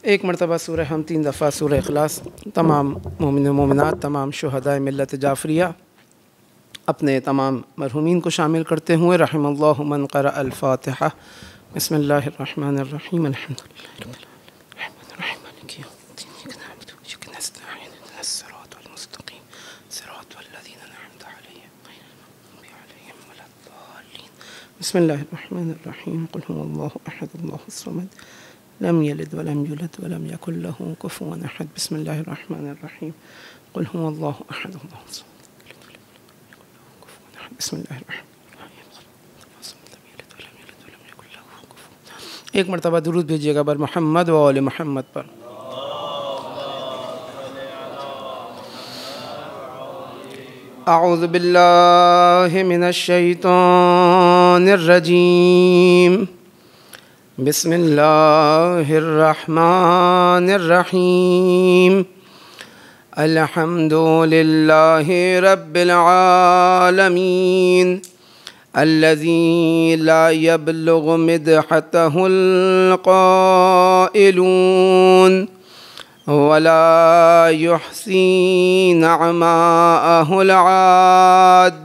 ایک مرتبہ سورہ ہم 3 دفعہ سورہ اخلاص تمام مومن و مومنات، تمام شہدائے ملت جعفریہ، اپنے تمام مرحومین کو شامل کرتے ہوئے رحم اللہ من قرأ الفاتحہ۔ بسم اللہ الرحمن الرحیم، الحمد للہ رب العالمین الرحمن الرحیم مالک یوم الدین، ایاک نعبد و ایاک نستعین، اهدنا الصراط المستقیم صراط الذین انعمت علیہم غیر المغضوب علیہم ولا الضالین۔ بسم اللہ الرحمن الرحیم، قل هو اللہ احد اللہ الصمد لم یلد ولم یولد ولم یکن له کفوا احد۔ بسم اللہ الرحمن الرحیم، قل هو اللہ احد اللہ الصمد لم یلد ولم یکن له کفوا احد۔ بسم اللہ الرحمن الرحیم، ایک مرتبہ درود بھیجیے گا بر محمد و آل محمد پر۔ اعوذ باللہ من الشیطان الرجیم، بسم اللہ الرحمن الرحیم، الحمد للہ رب العالمین، الذي لا يبلغ مدحته القائلون ولا يحصي نعماءه العادون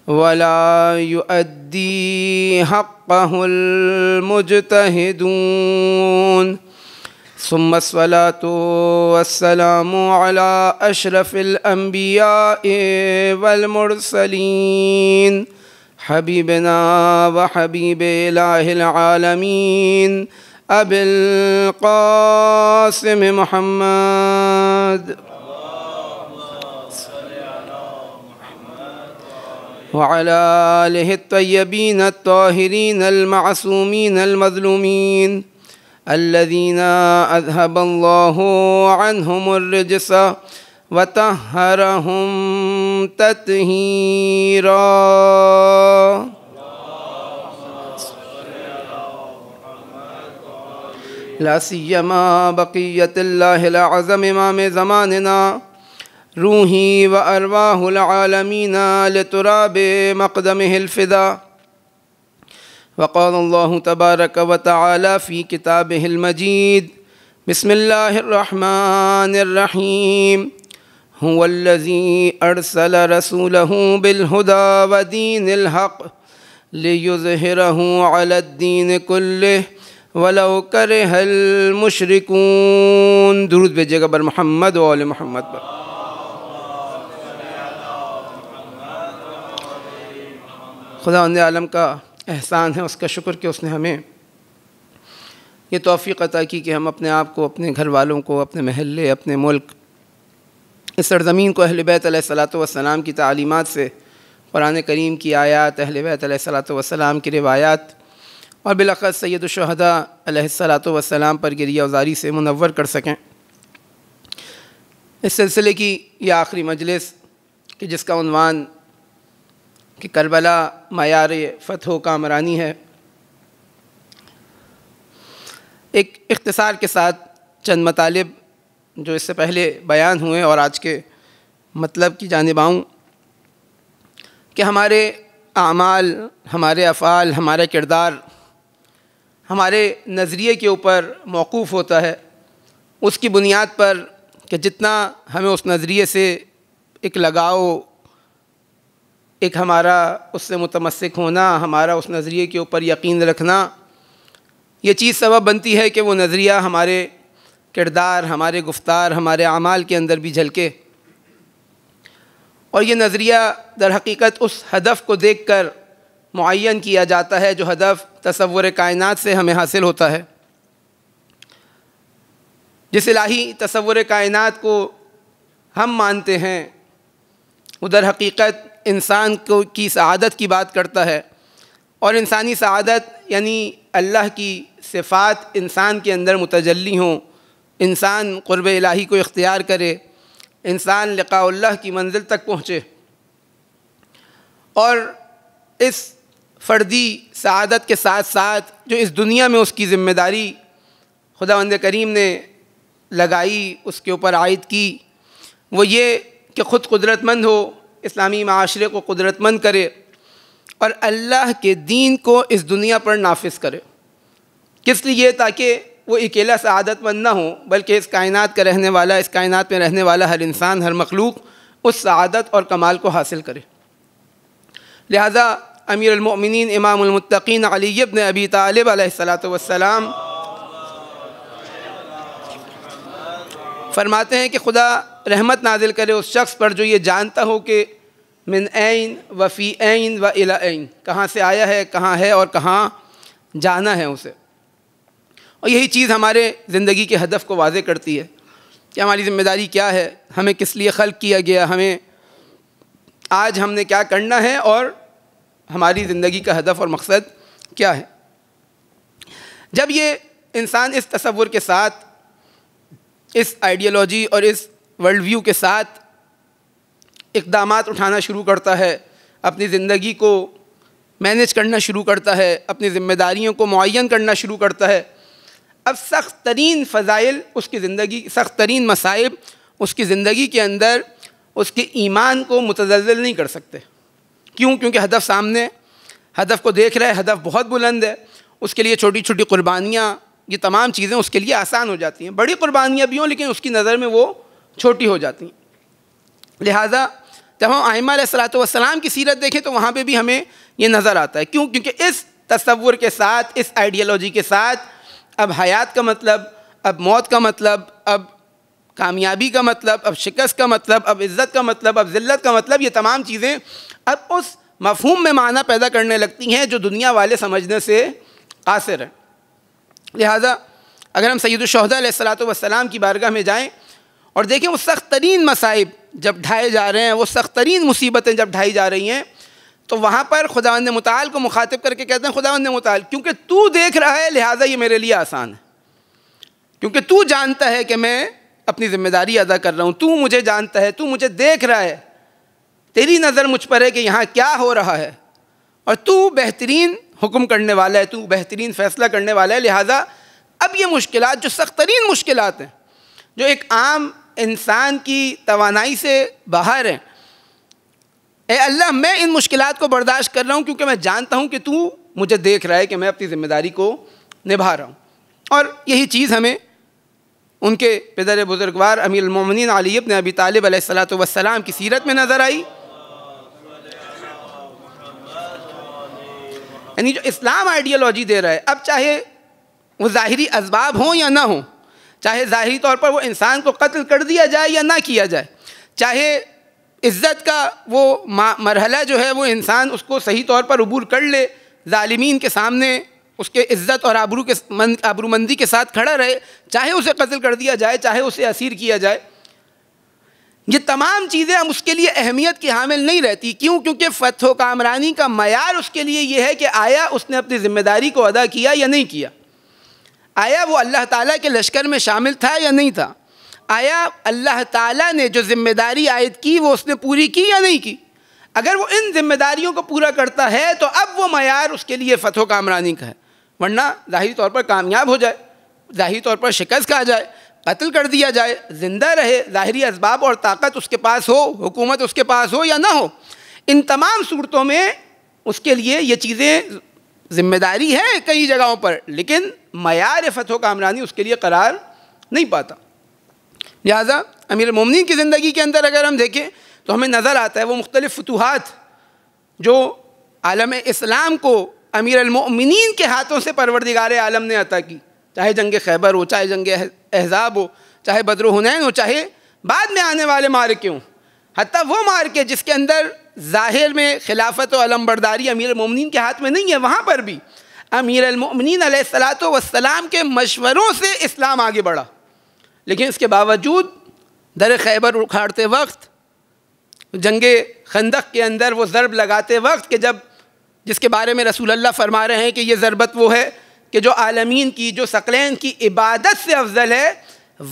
ولا يؤدي حقه المجتهدون، ثم الصلاة والسلام على أشرف الأنبياء والمرسلين، حبيبنا وحبيب إله العالمين أبي القاسم محمد وعلى آله الطيبين الطاهرين المعصومين المظلومين الذين أذهب الله عنهم الرجس وطهرهم تطهيرا۔ لا سيما بقية الله الأعظم إمام زماننا، روحي وأرواح العالمين لتراب مقدمه الفدا، وقال الله تبارك وتعالى في كتابه المجيد، بسم الله الرحمن الرحيم، هو الذي أرسل رسوله بالهدى ودين الحق ليظهره على الدين كله ولو كره المشركون۔ درود بھیجیے گا بر محمد و آل محمد پر۔ خداوند عالم کا احسان ہے، اس کا شکر کہ اس نے ہمیں یہ توفیق عطا کی کہ ہم اپنے آپ کو، اپنے گھر والوں کو، اپنے محلے، اپنے ملک، اس سرزمین کو اہل بیت علیہ الصلاۃ والسلام کی تعلیمات سے، قرآن کریم کی آیات، اہل بیت علیہ الصلاۃ والسلام کی روایات اور بالاخص سید الشہداء علیہ الصلاۃ والسلام پر گریہ وزاری سے منور کر سکیں۔ اس سلسلے کی یہ آخری مجلس کہ جس کا عنوان کہ کربلا معیار فتح و کامرانی ہے، ایک اختصار کے ساتھ چند مطالب جو اس سے پہلے بیان ہوئے اور آج کے مطلب کی جانب آؤں کہ ہمارے اعمال، ہمارے افعال، ہمارا کردار ہمارے نظریے کے اوپر موقوف ہوتا ہے، اس کی بنیاد پر کہ جتنا ہمیں اس نظریے سے ایک لگاؤ، ایک ہمارا اس سے متمسک ہونا، ہمارا اس نظریے کے اوپر یقین رکھنا، یہ چیز سبب بنتی ہے کہ وہ نظریہ ہمارے کردار، ہمارے گفتار، ہمارے اعمال کے اندر بھی جھلکے، اور یہ نظریہ در حقیقت اس ہدف کو دیکھ کر معین کیا جاتا ہے جو ہدف تصور کائنات سے ہمیں حاصل ہوتا ہے۔ جس الہی تصور کائنات کو ہم مانتے ہیں وہ در حقیقت انسان کی سعادت کی بات کرتا ہے، اور انسانی سعادت یعنی اللہ کی صفات انسان کے اندر متجلی ہوں، انسان قرب الہی کو اختیار کرے، انسان لقاء اللہ کی منزل تک پہنچے، اور اس فردی سعادت کے ساتھ ساتھ جو اس دنیا میں اس کی ذمہ داری خداوند کریم نے لگائی، اس کے اوپر عائد کی، وہ یہ کہ خود قدرت مند ہو، اسلامی معاشرے کو قدرت مند کرے، اور اللہ کے دین کو اس دنیا پر نافذ کرے۔ کس لیے؟ تاکہ وہ اکیلا سعادت مند نہ ہو، بلکہ اس کائنات کا رہنے والا، اس کائنات میں رہنے والا ہر انسان، ہر مخلوق اس سعادت اور کمال کو حاصل کرے۔ لہذا امیر المؤمنین امام المتقین علی ابن ابی طالب علیہ السلام فرماتے ہیں کہ خدا رحمت نازل کرے اس شخص پر جو یہ جانتا ہو کہ من این و فی این و الی این، کہاں سے آیا ہے، کہاں ہے اور کہاں جانا ہے اسے۔ اور یہی چیز ہمارے زندگی کے ہدف کو واضح کرتی ہے کہ ہماری ذمہ داری کیا ہے، ہمیں کس لیے خلق کیا گیا، ہمیں آج ہم نے کیا کرنا ہے، اور ہماری زندگی کا ہدف اور مقصد کیا ہے۔ جب یہ انسان اس تصور کے ساتھ، اس آئیڈیالوجی اور اس ورلڈ ویو کے ساتھ اقدامات اٹھانا شروع کرتا ہے، اپنی زندگی کو مینیج کرنا شروع کرتا ہے، اپنی ذمہ داریوں کو معین کرنا شروع کرتا ہے، اب سخت ترین فضائل اس کی زندگی، سخت ترین مصائب اس کی زندگی کے اندر اس کے ایمان کو متزلزل نہیں کر سکتے۔ کیوں؟ کیونکہ ہدف سامنے، ہدف کو دیکھ رہا ہے، ہدف بہت بلند ہے، اس کے لیے چھوٹی چھوٹی قربانیاں، یہ تمام چیزیں اس کے لیے آسان ہو جاتی ہیں، بڑی قربانیاں بھی ہوں لیکن اس کی نظر میں وہ چھوٹی ہو جاتی ہیں۔ لہٰذا جب ہم ائمہ علیہ السلام کی سیرت دیکھیں تو وہاں پہ بھی ہمیں یہ نظر آتا ہے۔ کیوں؟ کیونکہ اس تصور کے ساتھ، اس آئیڈیالوجی کے ساتھ اب حیات کا مطلب، اب موت کا مطلب، اب کامیابی کا مطلب، اب شکست کا مطلب، اب عزت کا مطلب، اب ذلت کا مطلب، یہ تمام چیزیں اب اس مفہوم میں معنی پیدا کرنے لگتی ہیں جو دنیا والے سمجھنے سے قاصر ہیں۔ لہٰذا اگر ہم سید الشہداء علیہ السلام کی بارگاہ میں جائیں اور دیکھیں وہ سخت ترین مصائب جب ڈھائے جا رہے ہیں، وہ سخت ترین مصیبتیں جب ڈھائی جا رہی ہیں، تو وہاں پر خداوند متعال کو مخاطب کر کے کہتے ہیں خداوند متعال کیونکہ تو دیکھ رہا ہے لہٰذا یہ میرے لیے آسان ہے، کیونکہ تو جانتا ہے کہ میں اپنی ذمہ داری ادا کر رہا ہوں، تو مجھے جانتا ہے، تو مجھے دیکھ رہا ہے، تیری نظر مجھ پر ہے کہ یہاں کیا ہو رہا ہے، اور تو بہترین حکم کرنے والا ہے، تو بہترین فیصلہ کرنے والا ہے۔ لہٰذا اب یہ مشکلات جو سخت ترین مشکلات ہیں، جو ایک عام انسان کی توانائی سے باہر ہیں، اے اللہ میں ان مشکلات کو برداشت کر رہا ہوں کیونکہ میں جانتا ہوں کہ تو مجھے دیکھ رہا ہے کہ میں اپنی ذمہ داری کو نبھا رہا ہوں۔ اور یہی چیز ہمیں ان کے پدر بزرگوار امیر المومنین علی ابن ابی طالب علیہ السلام کی سیرت میں نظر آئی۔ یعنی جو اسلام آئیڈیالوجی دے رہا ہے، اب چاہے وہ ظاہری اسباب ہوں یا نہ ہوں، چاہے ظاہری طور پر وہ انسان کو قتل کر دیا جائے یا نہ کیا جائے، چاہے عزت کا وہ مرحلہ جو ہے وہ انسان اس کو صحیح طور پر عبور کر لے، ظالمین کے سامنے اس کے عزت اور آبرو مندی کے ساتھ کھڑا رہے، چاہے اسے قتل کر دیا جائے، چاہے اسے اسیر کیا جائے، یہ تمام چیزیں ہم اس کے لیے اہمیت کی حامل نہیں رہتی۔ کیوں؟ کیونکہ فتح و کامرانی کا معیار اس کے لیے یہ ہے کہ آیا اس نے اپنی ذمہ داری کو ادا کیا یا نہیں کیا، آیا وہ اللہ تعالیٰ کے لشکر میں شامل تھا یا نہیں تھا، آیا اللہ تعالیٰ نے جو ذمہ داری عائد کی وہ اس نے پوری کی یا نہیں کی۔ اگر وہ ان ذمہ داریوں کو پورا کرتا ہے تو اب وہ معیار اس کے لیے فتح و کامرانی کا ہے، ورنہ ظاہری طور پر کامیاب ہو جائے، ظاہری طور پر شکست کھا جائے، قتل کر دیا جائے، زندہ رہے، ظاہری اسباب اور طاقت اس کے پاس ہو، حکومت اس کے پاس ہو یا نہ ہو، ان تمام صورتوں میں اس کے لیے یہ چیزیں ذمہ داری ہے کئی جگہوں پر، لیکن معیار فتح و کامرانی اس کے لیے قرار نہیں پاتا۔ لہٰذا امیر المومنین کی زندگی کے اندر اگر ہم دیکھیں تو ہمیں نظر آتا ہے وہ مختلف فتوحات جو عالم اسلام کو امیر المؤمنین کے ہاتھوں سے پروردگار عالم نے عطا کی، چاہے جنگ خیبر ہو، چاہے جنگ احزاب ہو، چاہے بدر و حنین ہو، چاہے بعد میں آنے والے معرکے ہوں، حتیٰ وہ معرکے جس کے اندر ظاہر میں خلافت و علمبرداری امیر المؤمنین کے ہاتھ میں نہیں ہے، وہاں پر بھی امیر المؤمنین علیہ السلام کے مشوروں سے اسلام آگے بڑھا۔ لیکن اس کے باوجود در خیبر اکھاڑتے وقت، جنگ خندق کے اندر وہ ضرب لگاتے وقت کہ جس کے بارے میں رسول اللہ فرما رہے ہیں کہ یہ ضربت وہ ہے کہ جو عالمین کی، جو ثقلین کی عبادت سے افضل ہے،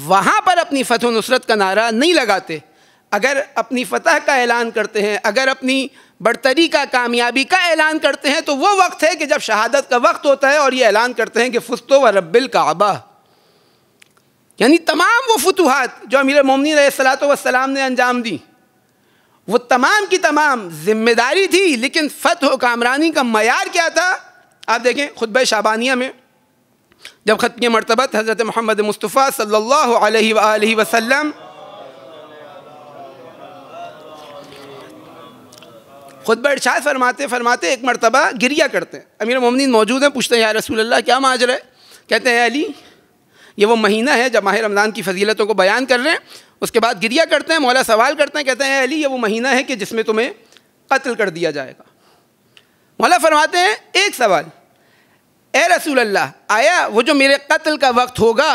وہاں پر اپنی فتح و نصرت کا نعرہ نہیں لگاتے۔ اگر اپنی فتح کا اعلان کرتے ہیں، اگر اپنی برتری کا، کامیابی کا اعلان کرتے ہیں تو وہ وقت ہے کہ جب شہادت کا وقت ہوتا ہے اور یہ اعلان کرتے ہیں کہ فزت ورب الکعبہ۔ یعنی تمام وہ فتوحات جو امیر المومنین علیہ السلام نے انجام دی، وہ تمام کی تمام ذمہ داری تھی، لیکن فتح و کامرانی کا معیار کیا تھا؟ آپ دیکھیں خطبہ شعبانیہ میں جب ختم مرتبت حضرت محمد مصطفیٰ صلی اللہ علیہ وآلہ وسلم خطبہ ارشاد فرماتے ایک مرتبہ گریہ کرتے ہیں، امیر المومنین موجود ہیں، پوچھتے ہیں یا رسول اللہ کیا ماجرا ہے؟ کہتے ہیں علی یہ وہ مہینہ ہے جب ماہ رمضان کی فضیلتوں کو بیان کر رہے ہیں، اس کے بعد گریہ کرتے ہیں، مولا سوال کرتے ہیں، کہتے ہیں علی یہ وہ مہینہ ہے کہ جس میں تمہیں قتل کر دیا جائے گا۔ مولا فرماتے ہیں ایک سوال، اے رسول اللہ آیا وہ جو میرے قتل کا وقت ہوگا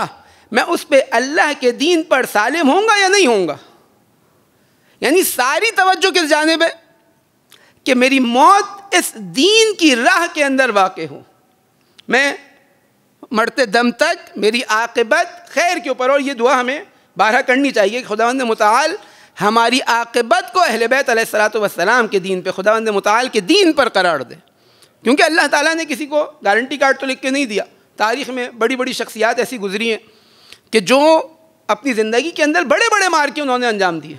میں اس پہ اللہ کے دین پر سالم ہوں گا یا نہیں ہوں گا؟ یعنی ساری توجہ کس جانب ہے کہ میری موت اس دین کی راہ کے اندر واقع ہو، میں مرتے دم تک میری عاقبت خیر کے اوپر، اور یہ دعا ہمیں بارہا کرنی چاہیے کہ خداوند متعال ہماری عاقبت کو اہل بیت علیہ الصلوۃ والسلام کے دین پہ، خداوند متعال کے دین پر قرار دے، کیونکہ اللہ تعالیٰ نے کسی کو گارنٹی کارڈ تو لکھ کے نہیں دیا۔ تاریخ میں بڑی بڑی شخصیات ایسی گزری ہیں کہ جو اپنی زندگی کے اندر بڑے بڑے مارکے انہوں نے انجام دیے،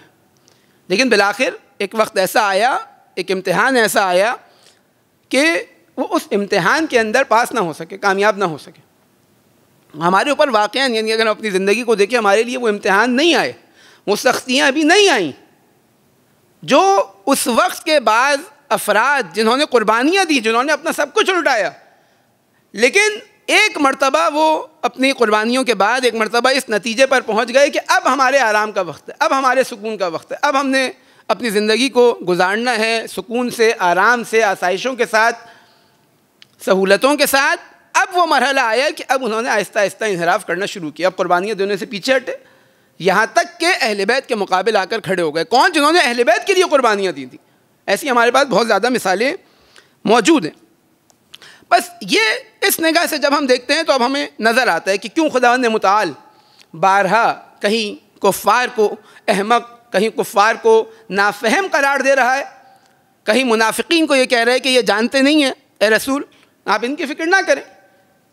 لیکن بالآخر ایک وقت ایسا آیا، ایک امتحان ایسا آیا کہ وہ اس امتحان کے اندر پاس نہ ہو سکے، کامیاب نہ ہو سکے۔ ہمارے اوپر واقعہ یعنی اگر ہم اپنی زندگی کو دیکھیں، ہمارے لیے وہ امتحان نہیں آئے، وہ سختیاں ابھی نہیں آئیں جو اس وقت کے بعد افراد جنہوں نے قربانیاں دی، جنہوں نے اپنا سب کچھ لٹایا، لیکن ایک مرتبہ وہ اپنی قربانیوں کے بعد ایک مرتبہ اس نتیجے پر پہنچ گئے کہ اب ہمارے آرام کا وقت ہے، اب ہمارے سکون کا وقت ہے، اب ہم نے اپنی زندگی کو گزارنا ہے سکون سے، آرام سے، آسائشوں کے ساتھ، سہولتوں کے ساتھ۔ اب وہ مرحلہ آیا کہ اب انہوں نے آہستہ آہستہ انحراف کرنا شروع کیا، اب قربانیاں دینے سے پیچھے ہٹے، یہاں تک کہ اہل بیت کے مقابل آ کر کھڑے ہو گئے۔ کون؟ جنہوں نے اہل بیت کے لیے قربانیاں دی تھیں۔ ایسی ہمارے پاس بہت زیادہ مثالیں موجود ہیں۔ بس یہ اس نگاہ سے جب ہم دیکھتے ہیں تو اب ہمیں نظر آتا ہے کہ کیوں خداوند متعال بارہا کہیں کفار کو احمق، کہیں کفار کو نافہم قرار دے رہا ہے، کہیں منافقین کو یہ کہہ رہا ہے کہ یہ جانتے نہیں ہیں، اے رسول آپ ان کی فکر نہ کریں۔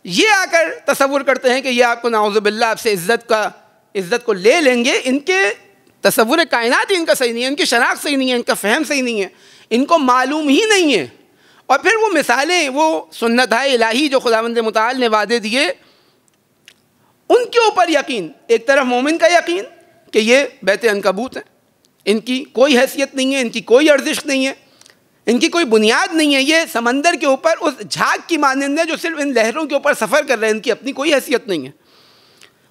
یہ آ کر تصور کرتے ہیں کہ یہ آپ کو نعوذ باللہ آپ سے عزت کو لے لیں گے، ان کے تصور کائنات ان کا صحیح نہیں ہے، ان کی شناخت صحیح نہیں ہے، ان کا فہم صحیح نہیں ہے، ان کو معلوم ہی نہیں ہے۔ اور پھر وہ مثالیں، وہ سنتیں الہی جو خداوند متعال نے وعدے دیے، ان کے اوپر یقین، ایک طرف مومن کا یقین کہ یہ بیت عنکبوت ہیں، ان کی کوئی حیثیت نہیں ہے، ان کی کوئی ارزش نہیں ہے، ان کی کوئی بنیاد نہیں ہے، یہ سمندر کے اوپر اس جھاگ کی مانند ہے جو صرف ان لہروں کے اوپر سفر کر رہے ہیں، ان کی اپنی کوئی حیثیت نہیں ہے۔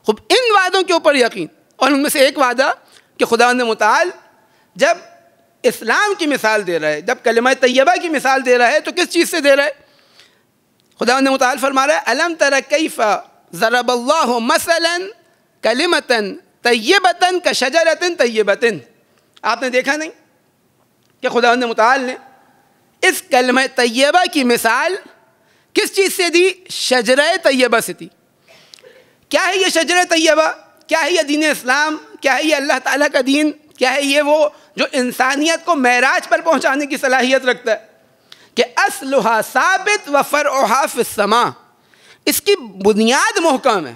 خوب ان وعدوں کے اوپر یقین، اور ان میں سے ایک وعدہ کہ خداوند متعال جب اسلام کی مثال دے رہا ہے، جب کلمہ طیبہ کی مثال دے رہا ہے تو کس چیز سے دے رہا ہے؟ خداوند متعال فرما رہا ہے الم تر کیف ضرب اللہ مثلا کلمۃ طیبۃ کشجرۃ طیبۃ۔ آپ نے دیکھا نہیں کہ خداوند متعال نے اس کلمہ طیبہ کی مثال کس چیز سے دی؟ شجرہ طیبہ سے دی۔ کیا ہے یہ شجرہ طیبہ؟ کیا ہے یہ دین اسلام؟ کیا ہے یہ اللہ تعالیٰ کا دین؟ کیا ہے یہ وہ جو انسانیت کو معراج پر پہنچانے کی صلاحیت رکھتا ہے کہ اصلھا ثابت و فرعھا فی السماء، اس کی بنیاد محکم ہے،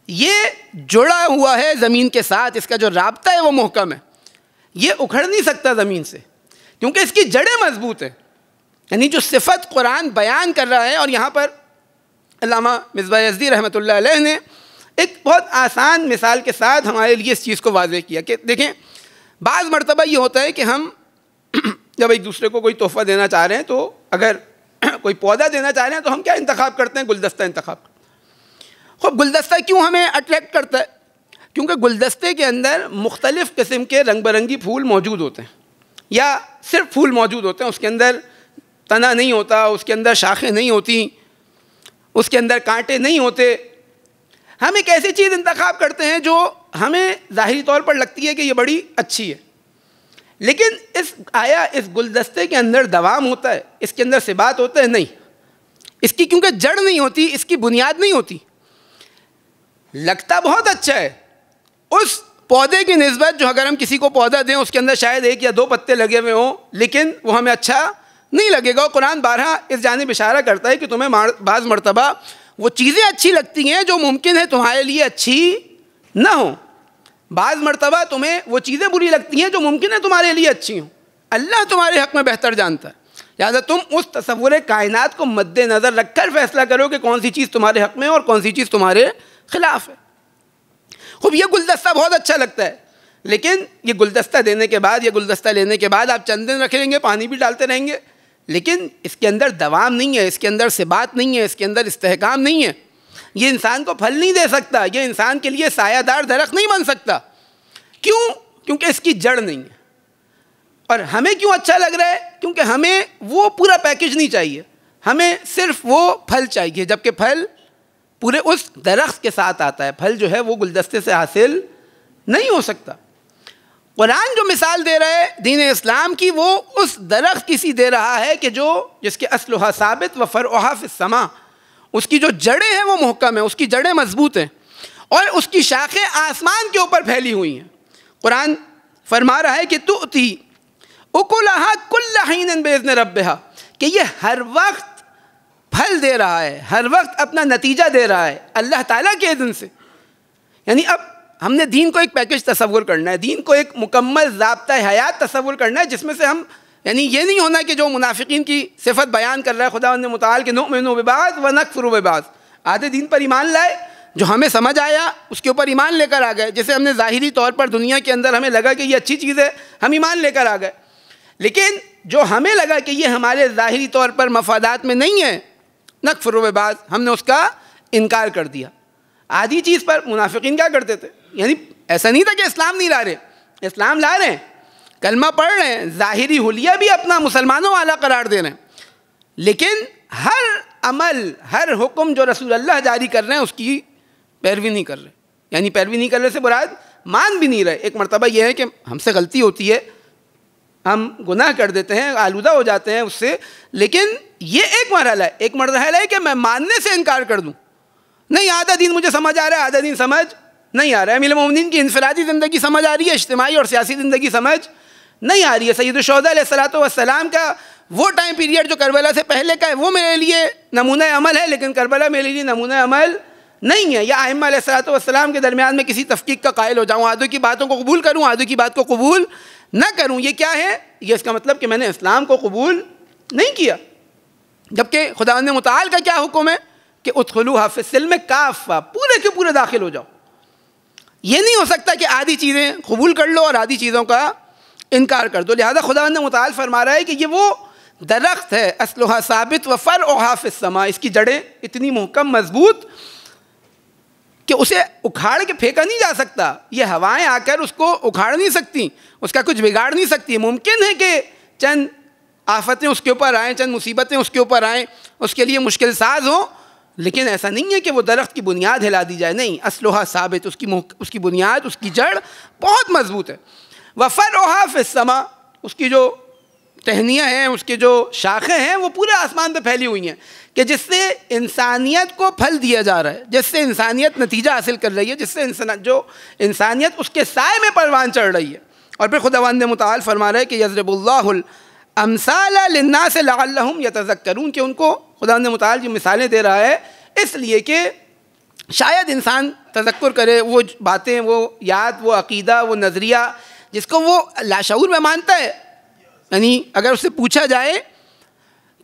یہ جڑا ہوا ہے زمین کے ساتھ، اس کا جو رابطہ ہے وہ محکم ہے، یہ اکھڑ نہیں سکتا زمین سے کیونکہ اس کی جڑیں مضبوط ہیں۔ یعنی جو صفت قرآن بیان کر رہا ہے، اور یہاں پر علامہ مصباح یزدی رحمۃ اللہ علیہ نے ایک بہت آسان مثال کے ساتھ ہمارے لیے اس چیز کو واضح کیا کہ دیکھیں بعض مرتبہ یہ ہوتا ہے کہ ہم جب ایک دوسرے کو کوئی تحفہ دینا چاہ رہے ہیں تو اگر کوئی پودا دینا چاہ رہے ہیں تو ہم کیا انتخاب کرتے ہیں؟ گلدستہ انتخاب کرتے ہیں۔ خب گلدستہ کیوں ہمیں اٹریکٹ کرتا ہے؟ کیونکہ گلدستے کے اندر مختلف قسم کے رنگ برنگی پھول موجود ہوتے ہیں، یا صرف پھول موجود ہوتے ہیں، اس کے اندر تنا نہیں ہوتا، اس کے اندر شاخیں نہیں ہوتی، اس کے اندر کانٹے نہیں ہوتے۔ ہم ایک ایسی چیز انتخاب کرتے ہیں جو ہمیں ظاہری طور پر لگتی ہے کہ یہ بڑی اچھی ہے، لیکن اس گلدستے کے اندر دوام ہوتا ہے، اس کے اندر ثبات ہوتا ہے؟ نہیں، اس کی کیونکہ جڑ نہیں ہوتی، اس کی بنیاد نہیں ہوتی۔ لگتا بہت اچھا ہے اس پودے کی نسبت جو اگر ہم کسی کو پودا دیں اس کے اندر شاید 1 یا 2 پتے لگے ہوئے ہوں، لیکن وہ ہمیں اچھا نہیں لگے گا۔ قرآن بارہا اس جانب اشارہ کرتا ہے کہ تمہیں بعض مرتبہ وہ چیزیں اچھی لگتی ہیں جو ممکن ہے تمہارے لیے اچھی نہ ہوں، بعض مرتبہ تمہیں وہ چیزیں بری لگتی ہیں جو ممکن ہے تمہارے لیے اچھی ہوں۔ اللہ تمہارے حق میں بہتر جانتا ہے، لہٰذا تم اس تصور کائنات کو مد نظر رکھ کر فیصلہ کرو کہ کون سی چیز تمہارے حق میں اور کون سی چیز تمہارے خلاف ہے. خوب یہ گلدستہ بہت اچھا لگتا ہے، لیکن یہ گلدستہ دینے کے بعد، یہ گلدستہ لینے کے بعد آپ چند دن رکھ لیں گے، پانی بھی ڈالتے رہیں گے، لیکن اس کے اندر دوام نہیں ہے، اس کے اندر ثبات نہیں ہے، اس کے اندر استحکام نہیں ہے. یہ انسان کو پھل نہیں دے سکتا، یہ انسان کے لیے سایہ دار درخت نہیں بن سکتا. کیوں؟ کیونکہ اس کی جڑ نہیں ہے. اور ہمیں کیوں اچھا لگ رہا ہے؟ کیونکہ ہمیں وہ پورا پیکج نہیں چاہیے، ہمیں صرف وہ پھل چاہیے، جبکہ پھل پورے اس درخت کے ساتھ آتا ہے. پھل جو ہے وہ گلدستے سے حاصل نہیں ہو سکتا. قرآن جو مثال دے رہا ہے دین اسلام کی، وہ اس درخت کی سی دے رہا ہے کہ جس کے اصلھا ثابت و فرعھا فی السماء، اس کی جو جڑیں ہیں وہ محکم ہیں، اس کی جڑیں مضبوط ہیں، اور اس کی شاخیں آسمان کے اوپر پھیلی ہوئی ہیں. قرآن فرما رہا ہے کہ تؤتی اکلھا کل حین باذن ربھا، کہ یہ ہر وقت پھل دے رہا ہے، ہر وقت اپنا نتیجہ دے رہا ہے اللہ تعالیٰ کے اذن سے. یعنی اب ہم نے دین کو ایک پیکج تصور کرنا ہے، دین کو ایک مکمل ضابطۂ حیات تصور کرنا ہے، جس میں سے ہم یعنی یہ نہیں ہونا کہ جو منافقین کی صفت بیان کر رہا ہے خداوند متعال کہ نؤمن ببعض ونکفر ببعض، آدھے دین پر ایمان لائے، جو ہمیں سمجھ آیا اس کے اوپر ایمان لے کر آ گئے، جسے ہم نے ظاہری طور پر دنیا کے اندر ہمیں لگا کہ یہ اچھی چیز ہے، ہم ایمان لے کر آ گئے. لیکن جو ہمیں لگا کہ یہ ہمارے ظاہری طور پر مفادات میں نہیں ہے، نکفر ببعض، ہم نے اس کا انکار کر دیا. آدھی چیز پر منافقین کیا کرتے تھے؟ یعنی ایسا نہیں تھا کہ اسلام نہیں لا رہے، اسلام لا رہے ہیں، کلمہ پڑھ رہے ہیں، ظاہری حلیہ بھی اپنا مسلمانوں والا قرار دے رہے ہیں، لیکن ہر عمل، ہر حکم جو رسول اللہ جاری کر رہے ہیں اس کی پیروی نہیں کر رہے. یعنی پیروی نہیں کر رہے سے مراد مان بھی نہیں رہے. ایک مرتبہ یہ ہے کہ ہم سے غلطی ہوتی ہے، ہم گناہ کر دیتے ہیں، آلودہ ہو جاتے ہیں اس سے، لیکن یہ ایک مرحلہ ہے. ایک مرحلہ ہے کہ میں ماننے سے انکار کر دوں، نہیں آدھا دین مجھے سمجھ آ رہا ہے، آدھا دین سمجھ نہیں آ رہا ہے. امیر المومنین کی انفرادی زندگی سمجھ آ رہی ہے، اجتماعی اور سیاسی زندگی سمجھ نہیں آ رہی ہے. سید الشہداء علیہ الصلوۃ والسلام کا وہ ٹائم پیریڈ جو کربلا سے پہلے کا ہے وہ میرے لیے نمونہ عمل ہے، لیکن کربلا میرے لیے نمونہ عمل نہیں ہے. یا ائمہ علیہ الصلوۃ والسلام کے درمیان میں کسی تفکیک کا قائل ہو جاؤں، آدھوں کی باتوں کو قبول کروں، آدھوں کی بات کو قبول نہ کروں، یہ کیا ہے؟ یہ اس کا مطلب کہ میں نے اسلام کو قبول نہیں کیا. جبکہ خداوند متعال کا کیا حکم ہے کہ ادخلوها فی السلم کافہ، پورے کے پورے داخل ہو جاؤ. یہ نہیں ہو سکتا کہ آدھی چیزیں قبول کر لو اور آدھی چیزوں کا انکار کر دو. لہذا خداوند متعال فرما رہا ہے کہ یہ وہ درخت ہے اصلھا ثابت و فرعھا فی السماء، اس کی جڑیں اتنی محکم مضبوط کہ اسے اکھاڑ کے پھینکا نہیں جا سکتا. یہ ہوائیں آ کر اس کو اکھاڑ نہیں سکتی، اس کا کچھ بگاڑ نہیں سکتی. ممکن ہے کہ چند آفتیں اس کے اوپر آئیں، چند مصیبتیں اس کے اوپر آئیں، اس کے لیے مشکل ساز ہوں، لیکن ایسا نہیں ہے کہ وہ درخت کی بنیاد ہلا دی جائے. نہیں، اصلھا ثابت، اس کی بنیاد، اس کی جڑ بہت مضبوط ہے. وفرعھا فی السماء، اس کی جو ٹہنیاں ہیں، اس کے جو شاخیں ہیں وہ پورے آسمان پہ پھیلی ہوئی ہیں، کہ جس سے انسانیت کو پھل دیا جا رہا ہے، جس سے انسانیت نتیجہ حاصل کر رہی ہے، جس سے انسانیت اس کے سائے میں پروان چڑھ رہی ہے. اور پھر خداوند متعال فرما رہا ہے کہ یضرب اللہ الامثال للناس لعلہم یتذکرون، کہ ان کو خداوند متعال جو مثالیں دے رہا ہے اس لیے کہ شاید انسان تذکر کرے، وہ باتیں، وہ یاد، وہ عقیدہ، وہ نظریہ جس کو وہ لاشعور میں مانتا ہے. یعنی اگر اس سے پوچھا جائے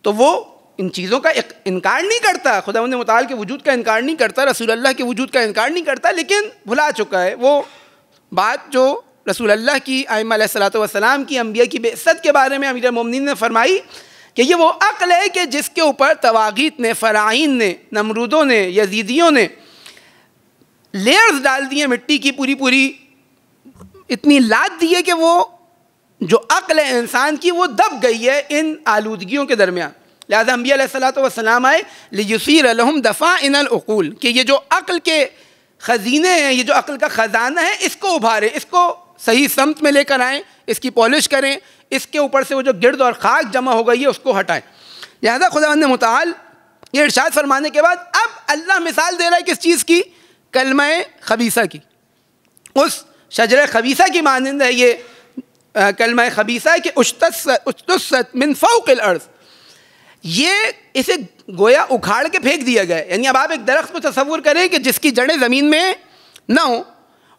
تو وہ ان چیزوں کا انکار نہیں کرتا، خداوند متعال کے وجود کا انکار نہیں کرتا، رسول اللہ کے وجود کا انکار نہیں کرتا، لیکن بھلا چکا ہے وہ بات جو رسول اللہ کی، ائمہ علیہ الصلوۃ والسلام کی، انبیاء کی بعثت کے بارے میں امیر المومنین نے فرمائی کہ یہ وہ عقل ہے کہ جس کے اوپر طواغیت نے، فراعین نے، نمرودوں نے، یزیدیوں نے لیئرز ڈال دی ہیں مٹی کی، پوری اتنی لاد دی ہے کہ وہ جو عقل ہے انسان کی وہ دب گئی ہے ان آلودگیوں کے درمیان. لہذا انبیاء علیہ الصلوۃ والسلام آئے لیصیر لہم دفائن العقول، کہ یہ جو عقل کے خزینے ہیں، یہ جو عقل کا خزانہ ہے، اس کو ابھاریں، اس کو صحیح سمت میں لے کر آئیں، اس کی پالش کریں، اس کے اوپر سے وہ جو گرد اور خاک جمع ہو گئی ہے اس کو ہٹائیں. لہذا خداوند متعال یہ ارشاد فرمانے کے بعد اب اللہ مثال دے رہا ہے کس چیز کی؟ کلمہ خبیثہ کی. اس شجرہ خبیثہ کی مانند ہے یہ کلمہ خبیثہ کہ اجتثت من فوق الارض، یہ اسے گویا اکھاڑ کے پھینک دیا گیا. یعنی اب آپ ایک درخت کو تصور کریں کہ جس کی جڑیں زمین میں نہ ہوں،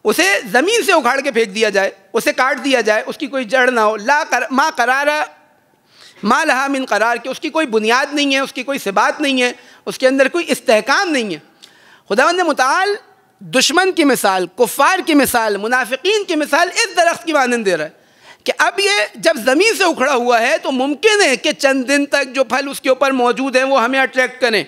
اسے زمین سے اکھاڑ کے پھینک دیا جائے، اسے کاٹ دیا جائے، اس کی کوئی جڑ نہ ہو. ما قرار ما لہا من قرار، کہ اس کی کوئی بنیاد نہیں ہے، اس کی کوئی ثبات نہیں ہے، اس کے اندر کوئی استحکام نہیں ہے۔ خداوند متعال دشمن کی مثال، کفار کی مثال، منافقین کی مثال اس درخت کی مانند دے رہا ہے کہ اب یہ جب زمین سے اکھڑا ہوا ہے تو ممکن ہے کہ چند دن تک جو پھل اس کے اوپر موجود ہیں وہ ہمیں اٹریکٹ کریں،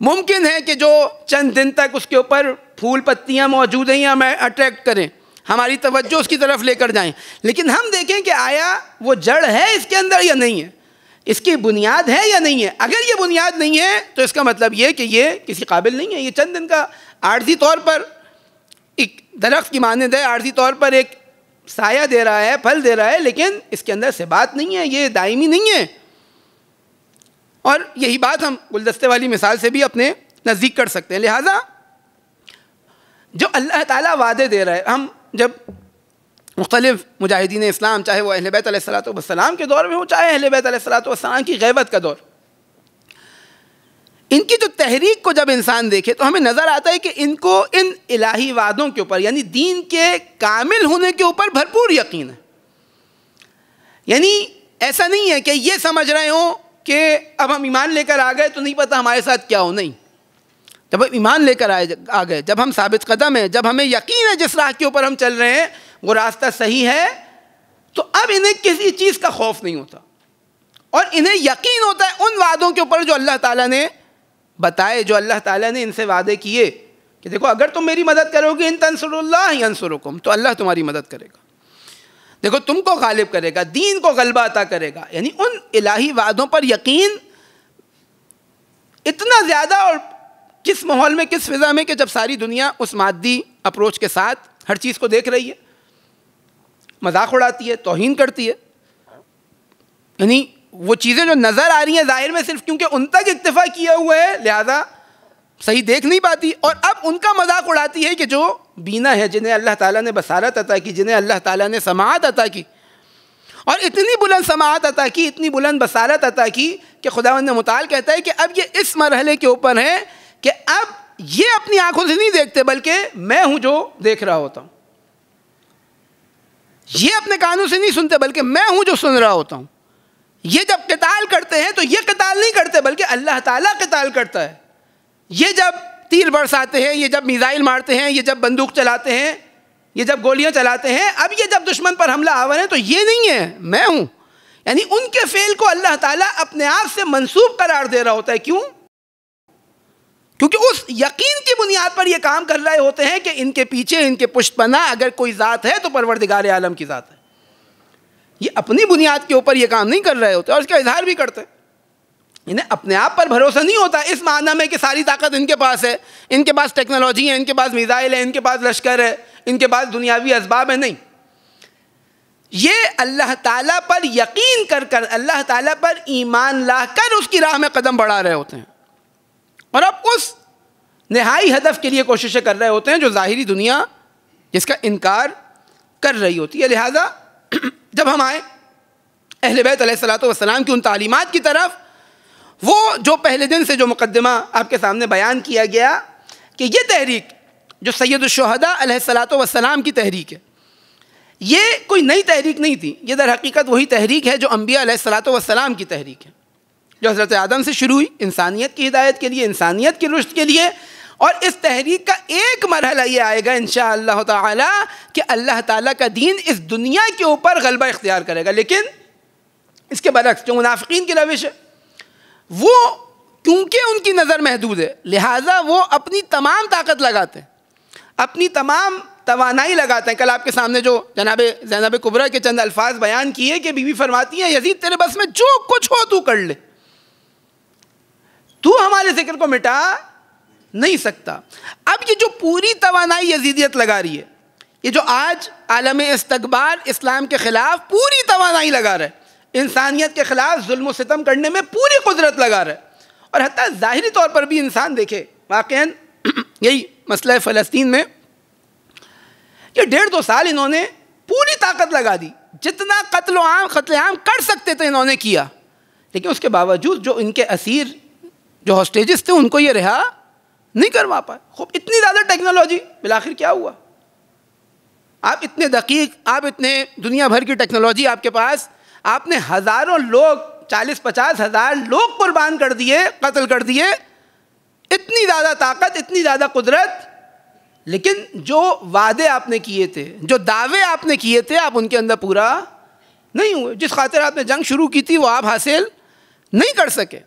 ممکن ہے کہ جو چند دن تک اس کے اوپر پھول پتیاں موجود ہیں ہمیں اٹریکٹ کریں، ہماری توجہ اس کی طرف لے کر جائیں، لیکن ہم دیکھیں کہ آیا وہ جڑ ہے اس کے اندر یا نہیں ہے، اس کی بنیاد ہے یا نہیں ہے۔ اگر یہ بنیاد نہیں ہے تو اس کا مطلب یہ کہ یہ کسی قابل نہیں ہے، یہ چند دن کا عارضی طور پر ایک درخت کی مانند ہے، عارضی طور پر ایک سایہ دے رہا ہے، پھل دے رہا ہے، لیکن اس کے اندر ثبات نہیں ہے، یہ دائمی نہیں ہے۔ اور یہی بات ہم گلدستے والی مثال سے بھی اپنے نزدیک کر سکتے ہیں۔ لہٰذا جو اللہ تعالیٰ وعدے دے رہا ہے، ہم جب مختلف مجاہدین اسلام، چاہے وہ اہل بیت علیہ الصلوۃ والسلام کے دور میں ہو، چاہے اہل بیت علیہ الصلوۃ والسلام کی غیبت کا دور، ان کی جو تحریک کو جب انسان دیکھے تو ہمیں نظر آتا ہے کہ ان کو ان الہی وعدوں کے اوپر، یعنی دین کے کامل ہونے کے اوپر بھرپور یقین ہے۔ یعنی ایسا نہیں ہے کہ یہ سمجھ رہے ہوں کہ اب ہم ایمان لے کر آ گئے تو نہیں پتہ ہمارے ساتھ کیا ہو، نہیں، جب ہم ایمان لے کر آ گئے، جب ہم ثابت قدم ہیں، جب ہمیں یقین ہے جس راہ کے اوپر ہم چل رہے ہیں وہ راستہ صحیح ہے، تو اب انہیں کسی چیز کا خوف نہیں ہوتا، اور انہیں یقین ہوتا ہے ان وعدوں کے اوپر جو اللہ تعالیٰ نے بتائے، جو اللہ تعالیٰ نے ان سے وعدے کیے کہ دیکھو اگر تم میری مدد کرو گے، ان تنصروا اللہ ینصرکم، تو اللہ تمہاری مدد کرے گا، دیکھو تم کو غالب کرے گا، دین کو غلبہ عطا کرے گا۔ یعنی ان الہی وعدوں پر یقین اتنا زیادہ، اور کس ماحول میں، کس فضا میں، کہ جب ساری دنیا اس مادی اپروچ کے ساتھ ہر چیز کو دیکھ رہی ہے، مذاق اڑاتی ہے، توہین کرتی ہے، یعنی وہ چیزیں جو نظر آ رہی ہیں ظاہر میں صرف کیونکہ ان تک اکتفا کیا ہوا ہے لہذا صحیح دیکھ نہیں پاتی، اور اب ان کا مذاق اڑاتی ہے کہ جو بینا ہے، جنہیں اللہ تعالیٰ نے بصارت عطا کی، جنہیں اللہ تعالیٰ نے سماعت عطا کی، اور اتنی بلند سماعت عطا کی، اتنی بلند بصارت عطا کی کہ خداوند متعال کہتا ہے کہ اب یہ اس مرحلے کے اوپر ہے کہ اب یہ اپنی آنکھوں سے نہیں دیکھتے بلکہ میں ہوں جو دیکھ رہا ہوتا ہوں، یہ اپنے کانوں سے نہیں سنتے بلکہ میں ہوں جو سن رہا ہوتا ہوں، یہ جب قتال کرتے ہیں تو یہ قتال نہیں کرتے بلکہ اللہ تعالیٰ قتال کرتا ہے، یہ جب تیر برساتے ہیں، یہ جب میزائل مارتے ہیں، یہ جب بندوق چلاتے ہیں، یہ جب گولیاں چلاتے ہیں، اب یہ جب دشمن پر حملہ آور ہیں تو یہ نہیں ہے، میں ہوں۔ یعنی ان کے فعل کو اللہ تعالیٰ اپنے آپ سے منسوب قرار دے رہا ہوتا ہے۔ کیوں؟ کیونکہ اس یقین کی بنیاد پر یہ کام کر رہے ہوتے ہیں کہ ان کے پیچھے، ان کے پشت پناہ اگر کوئی ذات ہے تو پروردگار عالم کی ذات ہے۔ یہ اپنی بنیاد کے اوپر یہ کام نہیں کر رہے ہوتے، اور اس کا اظہار بھی کرتے ہیں۔ انہیں اپنے آپ پر بھروسہ نہیں ہوتا اس معنی میں کہ ساری طاقت ان کے پاس ہے، ان کے پاس ٹیکنالوجی ہے، ان کے پاس میزائل ہے، ان کے پاس لشکر ہے، ان کے پاس دنیاوی اسباب ہیں، نہیں، یہ اللہ تعالیٰ پر یقین کر کر، اللہ تعالیٰ پر ایمان لا کر اس کی راہ میں قدم بڑھا رہے ہوتے ہیں، اور اب اس نہائی ہدف کے لیے کوششیں کر رہے ہوتے ہیں جو ظاہری دنیا جس کا انکار کر رہی ہوتی ہے۔ لہٰذا جب ہم آئیں اہل بیت علیہ الصلوۃ والسلام کی ان تعلیمات کی طرف، وہ جو پہلے دن سے جو مقدمہ آپ کے سامنے بیان کیا گیا کہ یہ تحریک جو سید الشہداء علیہ الصلوۃ والسلام کی تحریک ہے، یہ کوئی نئی تحریک نہیں تھی، یہ در حقیقت وہی تحریک ہے جو انبیاء علیہ الصلوۃ والسلام کی تحریک ہے، جو حضرت آدم سے شروع ہوئی انسانیت کی ہدایت کے لیے، انسانیت کی رشد کے لیے، اور اس تحریک کا ایک مرحلہ یہ آئے گا انشاءاللہ تعالی کہ اللہ تعالیٰ کا دین اس دنیا کے اوپر غلبہ اختیار کرے گا۔ لیکن اس کے برعکس جو منافقین کی روش ہے، وہ کیونکہ ان کی نظر محدود ہے لہٰذا وہ اپنی تمام طاقت لگاتے ہیں، اپنی تمام توانائی لگاتے ہیں۔ کل آپ کے سامنے جو جناب زینب کبریٰ کے چند الفاظ بیان کیے کہ بیوی فرماتی ہیں یزید تیرے بس میں جو کچھ ہو تو کر لے، تو ہمارے ذکر کو مٹا نہیں سکتا۔ اب یہ جو پوری توانائی یزیدیت لگا رہی ہے، یہ جو آج عالم استکبار اسلام کے خلاف پوری توانائی لگا رہا ہے، انسانیت کے خلاف ظلم و ستم کرنے میں پوری قدرت لگا رہا ہے، اور حتیٰ ظاہری طور پر بھی انسان دیکھے واقعاً یہی مسئلہ فلسطین میں یہ 1.5-2 سال انہوں نے پوری طاقت لگا دی، جتنا قتل عام کر سکتے تھے انہوں نے کیا، لیکن اس کے باوجود جو ان کے اسیر جو ہاسٹیجز تھے ان کو یہ رہا نہیں کروا پائے۔ خوب اتنی زیادہ ٹیکنالوجی، بالآخر کیا ہوا؟ آپ اتنے دقیق، آپ اتنے دنیا بھر کی ٹیکنالوجی آپ کے پاس، آپ نے ہزاروں لوگ 40-50 ہزار لوگ قربان کر دیے, قتل کر دیے, اتنی زیادہ طاقت, اتنی زیادہ قدرت, لیکن جو وعدے آپ نے کیے تھے, جو دعوے آپ نے کیے تھے, آپ ان کے اندر پورا نہیں ہوئے. جس خاطر آپ نے جنگ شروع کی تھی وہ آپ حاصل نہیں کر سکے.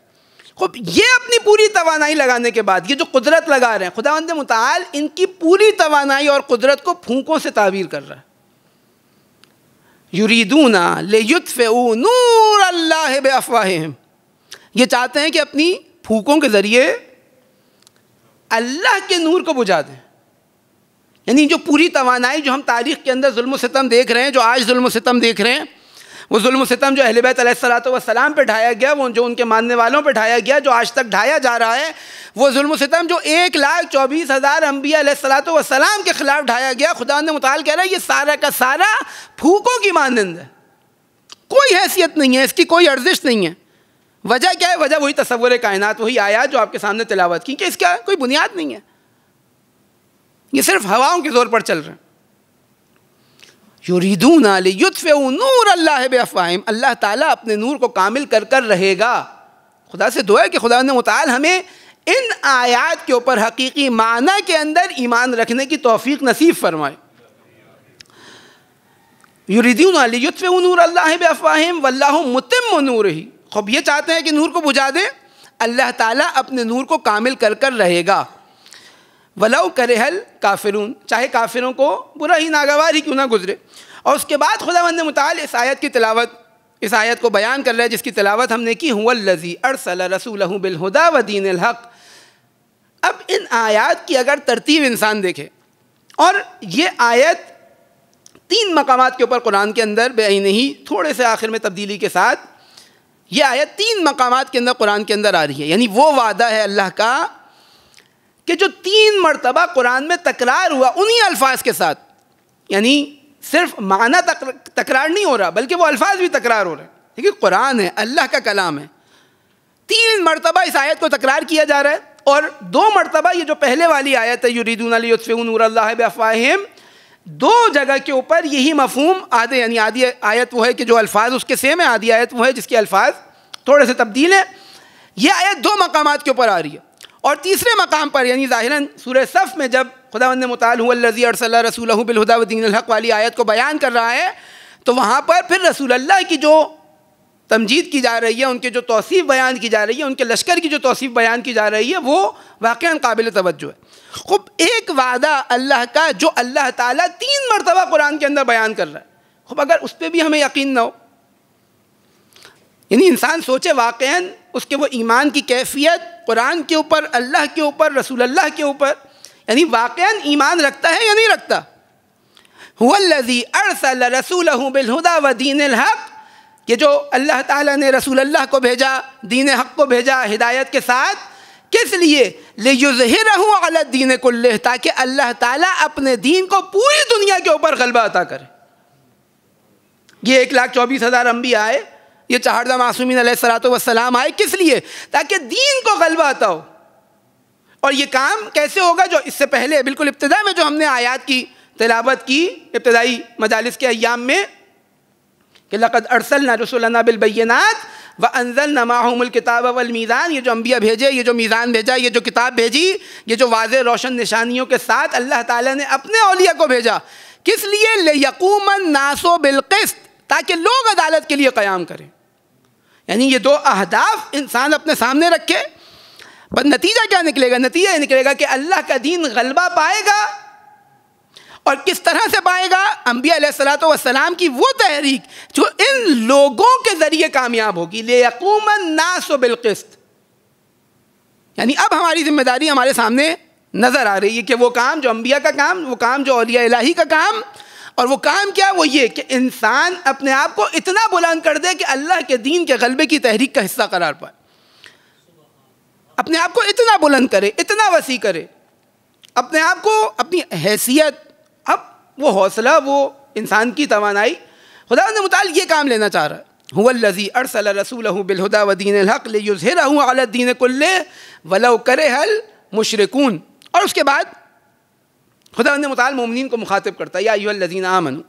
خب یہ اپنی پوری توانائی لگانے کے بعد یہ جو قدرت لگا رہے ہیں, خداوند متعال ان کی پوری توانائی اور قدرت کو پھونکوں سے تعبیر کر رہا ہے. یریدون لیطفئوا نور اللہ بافواہہم, یہ چاہتے ہیں کہ اپنی پھونکوں کے ذریعے اللہ کے نور کو بجھا دیں. یعنی جو پوری توانائی جو ہم تاریخ کے اندر ظلم و ستم دیکھ رہے ہیں, جو آج ظلم و ستم دیکھ رہے ہیں, وہ ظلم و ستم جو اہل بیت علیہ الصلوۃ والسلام پہ ڈھایا گیا, وہ جو ان کے ماننے والوں پہ ڈھایا گیا, جو آج تک ڈھایا جا رہا ہے, وہ ظلم و ستم جو 1,24,000 انبیاء علیہ الصلوۃ والسلام کے خلاف ڈھایا گیا, خدا نے متعال کہہ رہا ہے یہ سارا کا سارا پھونکوں کی مانند ہے, کوئی حیثیت نہیں ہے, اس کی کوئی ارزش نہیں ہے. وجہ کیا ہے؟ وجہ وہی تصور کائنات, وہی آیات جو آپ کے سامنے تلاوت کی, کہ اس کا کوئی بنیاد نہیں ہے, یہ صرف ہواؤں کے زور پر چل رہے ہیں. یریدون لیطفئوا نور اللہ بافواہہم, اللہ تعالیٰ اپنے نور کو کامل کر کر رہے گا. خدا سے دعا ہے کہ خدا متعال ہمیں ان آیات کے اوپر حقیقی معنی کے اندر ایمان رکھنے کی توفیق نصیب فرمائے. یریدون لیطفئوا نور اللہ بافواہہم واللہ متم نورہ. خب یہ چاہتے ہیں کہ نور کو بجھا دیں, اللہ تعالیٰ اپنے نور کو کامل کر کر رہے گا. وَلَوْ كَرِهَ الْكَافِرُونَ, چاہے کافروں کو برا ہی ناگوار ہی کیوں نہ گزرے. اور اس کے بعد خداوند متعال اس آیت کی تلاوت, اس آیت کو بیان کر رہے ہیں جس کی تلاوت ہم نے کی, هُوَ الَّذِي أَرْسَلَ رَسُولَهُ بِالْهُدَى وَدِينِ الْحَقِّ. اب ان آیات کی اگر ترتیب انسان دیکھے, اور یہ آیت 3 مقامات کے اوپر قرآن کے اندر بعینہ ہی تھوڑے سے آخر میں تبدیلی کے ساتھ یہ آیت 3 مقامات کے اندر قرآن کے اندر آ رہی ہے. یعنی وہ وعدہ ہے اللہ کا کہ جو 3 مرتبہ قرآن میں تکرار ہوا انہی الفاظ کے ساتھ, یعنی صرف معنی تکرار نہیں ہو رہا بلکہ وہ الفاظ بھی تکرار ہو رہے ہیں. کیونکہ قرآن ہے, اللہ کا کلام ہے. 3 مرتبہ اس آیت کو تکرار کیا جا رہا ہے, اور 2 مرتبہ یہ جو پہلے والی آیت ہے یریدون لیطفئوا نور اللہ بافواہہم, 2 جگہ کے اوپر یہی مفہوم آدھے, یعنی آدھی آیت وہ ہے کہ جو الفاظ اس کے سیم ہیں, آدھی آیت وہ ہے جس کے الفاظ تھوڑے سے تبدیل ہیں. یہ آیت 2 مقامات کے اوپر آ رہی ہے. اور تیسرے مقام پر یعنی ظاہراً سورہ صف میں جب خداوند متعال هو الذی ارسل رسولہ بالہدی ودین الحق والی آیت کو بیان کر رہا ہے, تو وہاں پر پھر رسول اللہ کی جو تمجید کی جا رہی ہے, ان کے جو توصیف بیان کی جا رہی ہے, ان کے لشکر کی جو توصیف بیان کی جا رہی ہے, وہ واقعاً قابل توجہ ہے. خب ایک وعدہ اللہ کا جو اللہ تعالیٰ 3 مرتبہ قرآن کے اندر بیان کر رہا ہے, خب اگر اس پہ بھی ہمیں یقین نہ ہو, یعنی انسان سوچے واقعاً اس کے وہ ایمان کی کیفیت قرآن کے اوپر, اللہ کے اوپر, رسول اللہ کے اوپر, یعنی واقعاً ایمان رکھتا ہے یا نہیں رکھتا. هو الذی ارسل رسولہ بالہدی ودین الحق, کہ جو اللہ تعالیٰ نے رسول اللہ کو بھیجا, دین حق کو بھیجا ہدایت کے ساتھ, کس لیے؟ لیظہرہ علی الدین کلہ, تاکہ اللہ تعالیٰ اپنے دین کو پوری دنیا کے اوپر غلبہ عطا کرے. یہ 1,24,000 انبیاء آئے, یہ 14 معصومین علیہ الصلوۃ والسلام آئے, کس لیے؟ تاکہ دین کو غلبہ عطا ہو. اور یہ کام کیسے ہوگا؟ جو اس سے پہلے بالکل ابتدا میں جو ہم نے آیات کی تلاوت کی ابتدائی مجالس کے ایام میں, کہ لقد ارسلنا رسلنا بالبینات وانزلنا معهم الکتاب والمیزان, یہ جو انبیاء بھیجے, یہ جو میزان بھیجا, یہ جو کتاب بھیجی, یہ جو واضح روشن نشانیوں کے ساتھ اللہ تعالیٰ نے اپنے اولیاء کو بھیجا, کس لیے؟ لیقوم الناس بالقسط, تاکہ لوگ عدالت کے لیے قیام کریں. یعنی یہ 2 اہداف انسان اپنے سامنے رکھے, پر نتیجہ کیا نکلے گا؟ نتیجہ یہ نکلے گا کہ اللہ کا دین غلبہ پائے گا. اور کس طرح سے پائے گا؟ انبیاء علیہ الصلوۃ والسلام کی وہ تحریک جو ان لوگوں کے ذریعے کامیاب ہوگی. لیقوم الناس بالقسط, یعنی اب ہماری ذمہ داری ہمارے سامنے نظر آ رہی ہے کہ وہ کام جو انبیاء کا کام, وہ کام جو اولیاء الہی کا کام, اور وہ کام کیا؟ وہ یہ کہ انسان اپنے آپ کو اتنا بلند کر دے کہ اللہ کے دین کے غلبے کی تحریک کا حصہ قرار پائے. اپنے آپ کو اتنا بلند کرے, اتنا وسیع کرے اپنے آپ کو, اپنی حیثیت, اب وہ حوصلہ, وہ انسان کی توانائی. خداوند متعال یہ کام لینا چاہ رہا ہے. هو الذی ارسل رسولہ بالہدی ودین الحق لیظہرہ علی الدین کلہ ولو کرہ المشرکون. اور اس کے بعد خداوند متعال مومنین کو مخاطب کرتا ہے, یا ایھا الذین آمنوا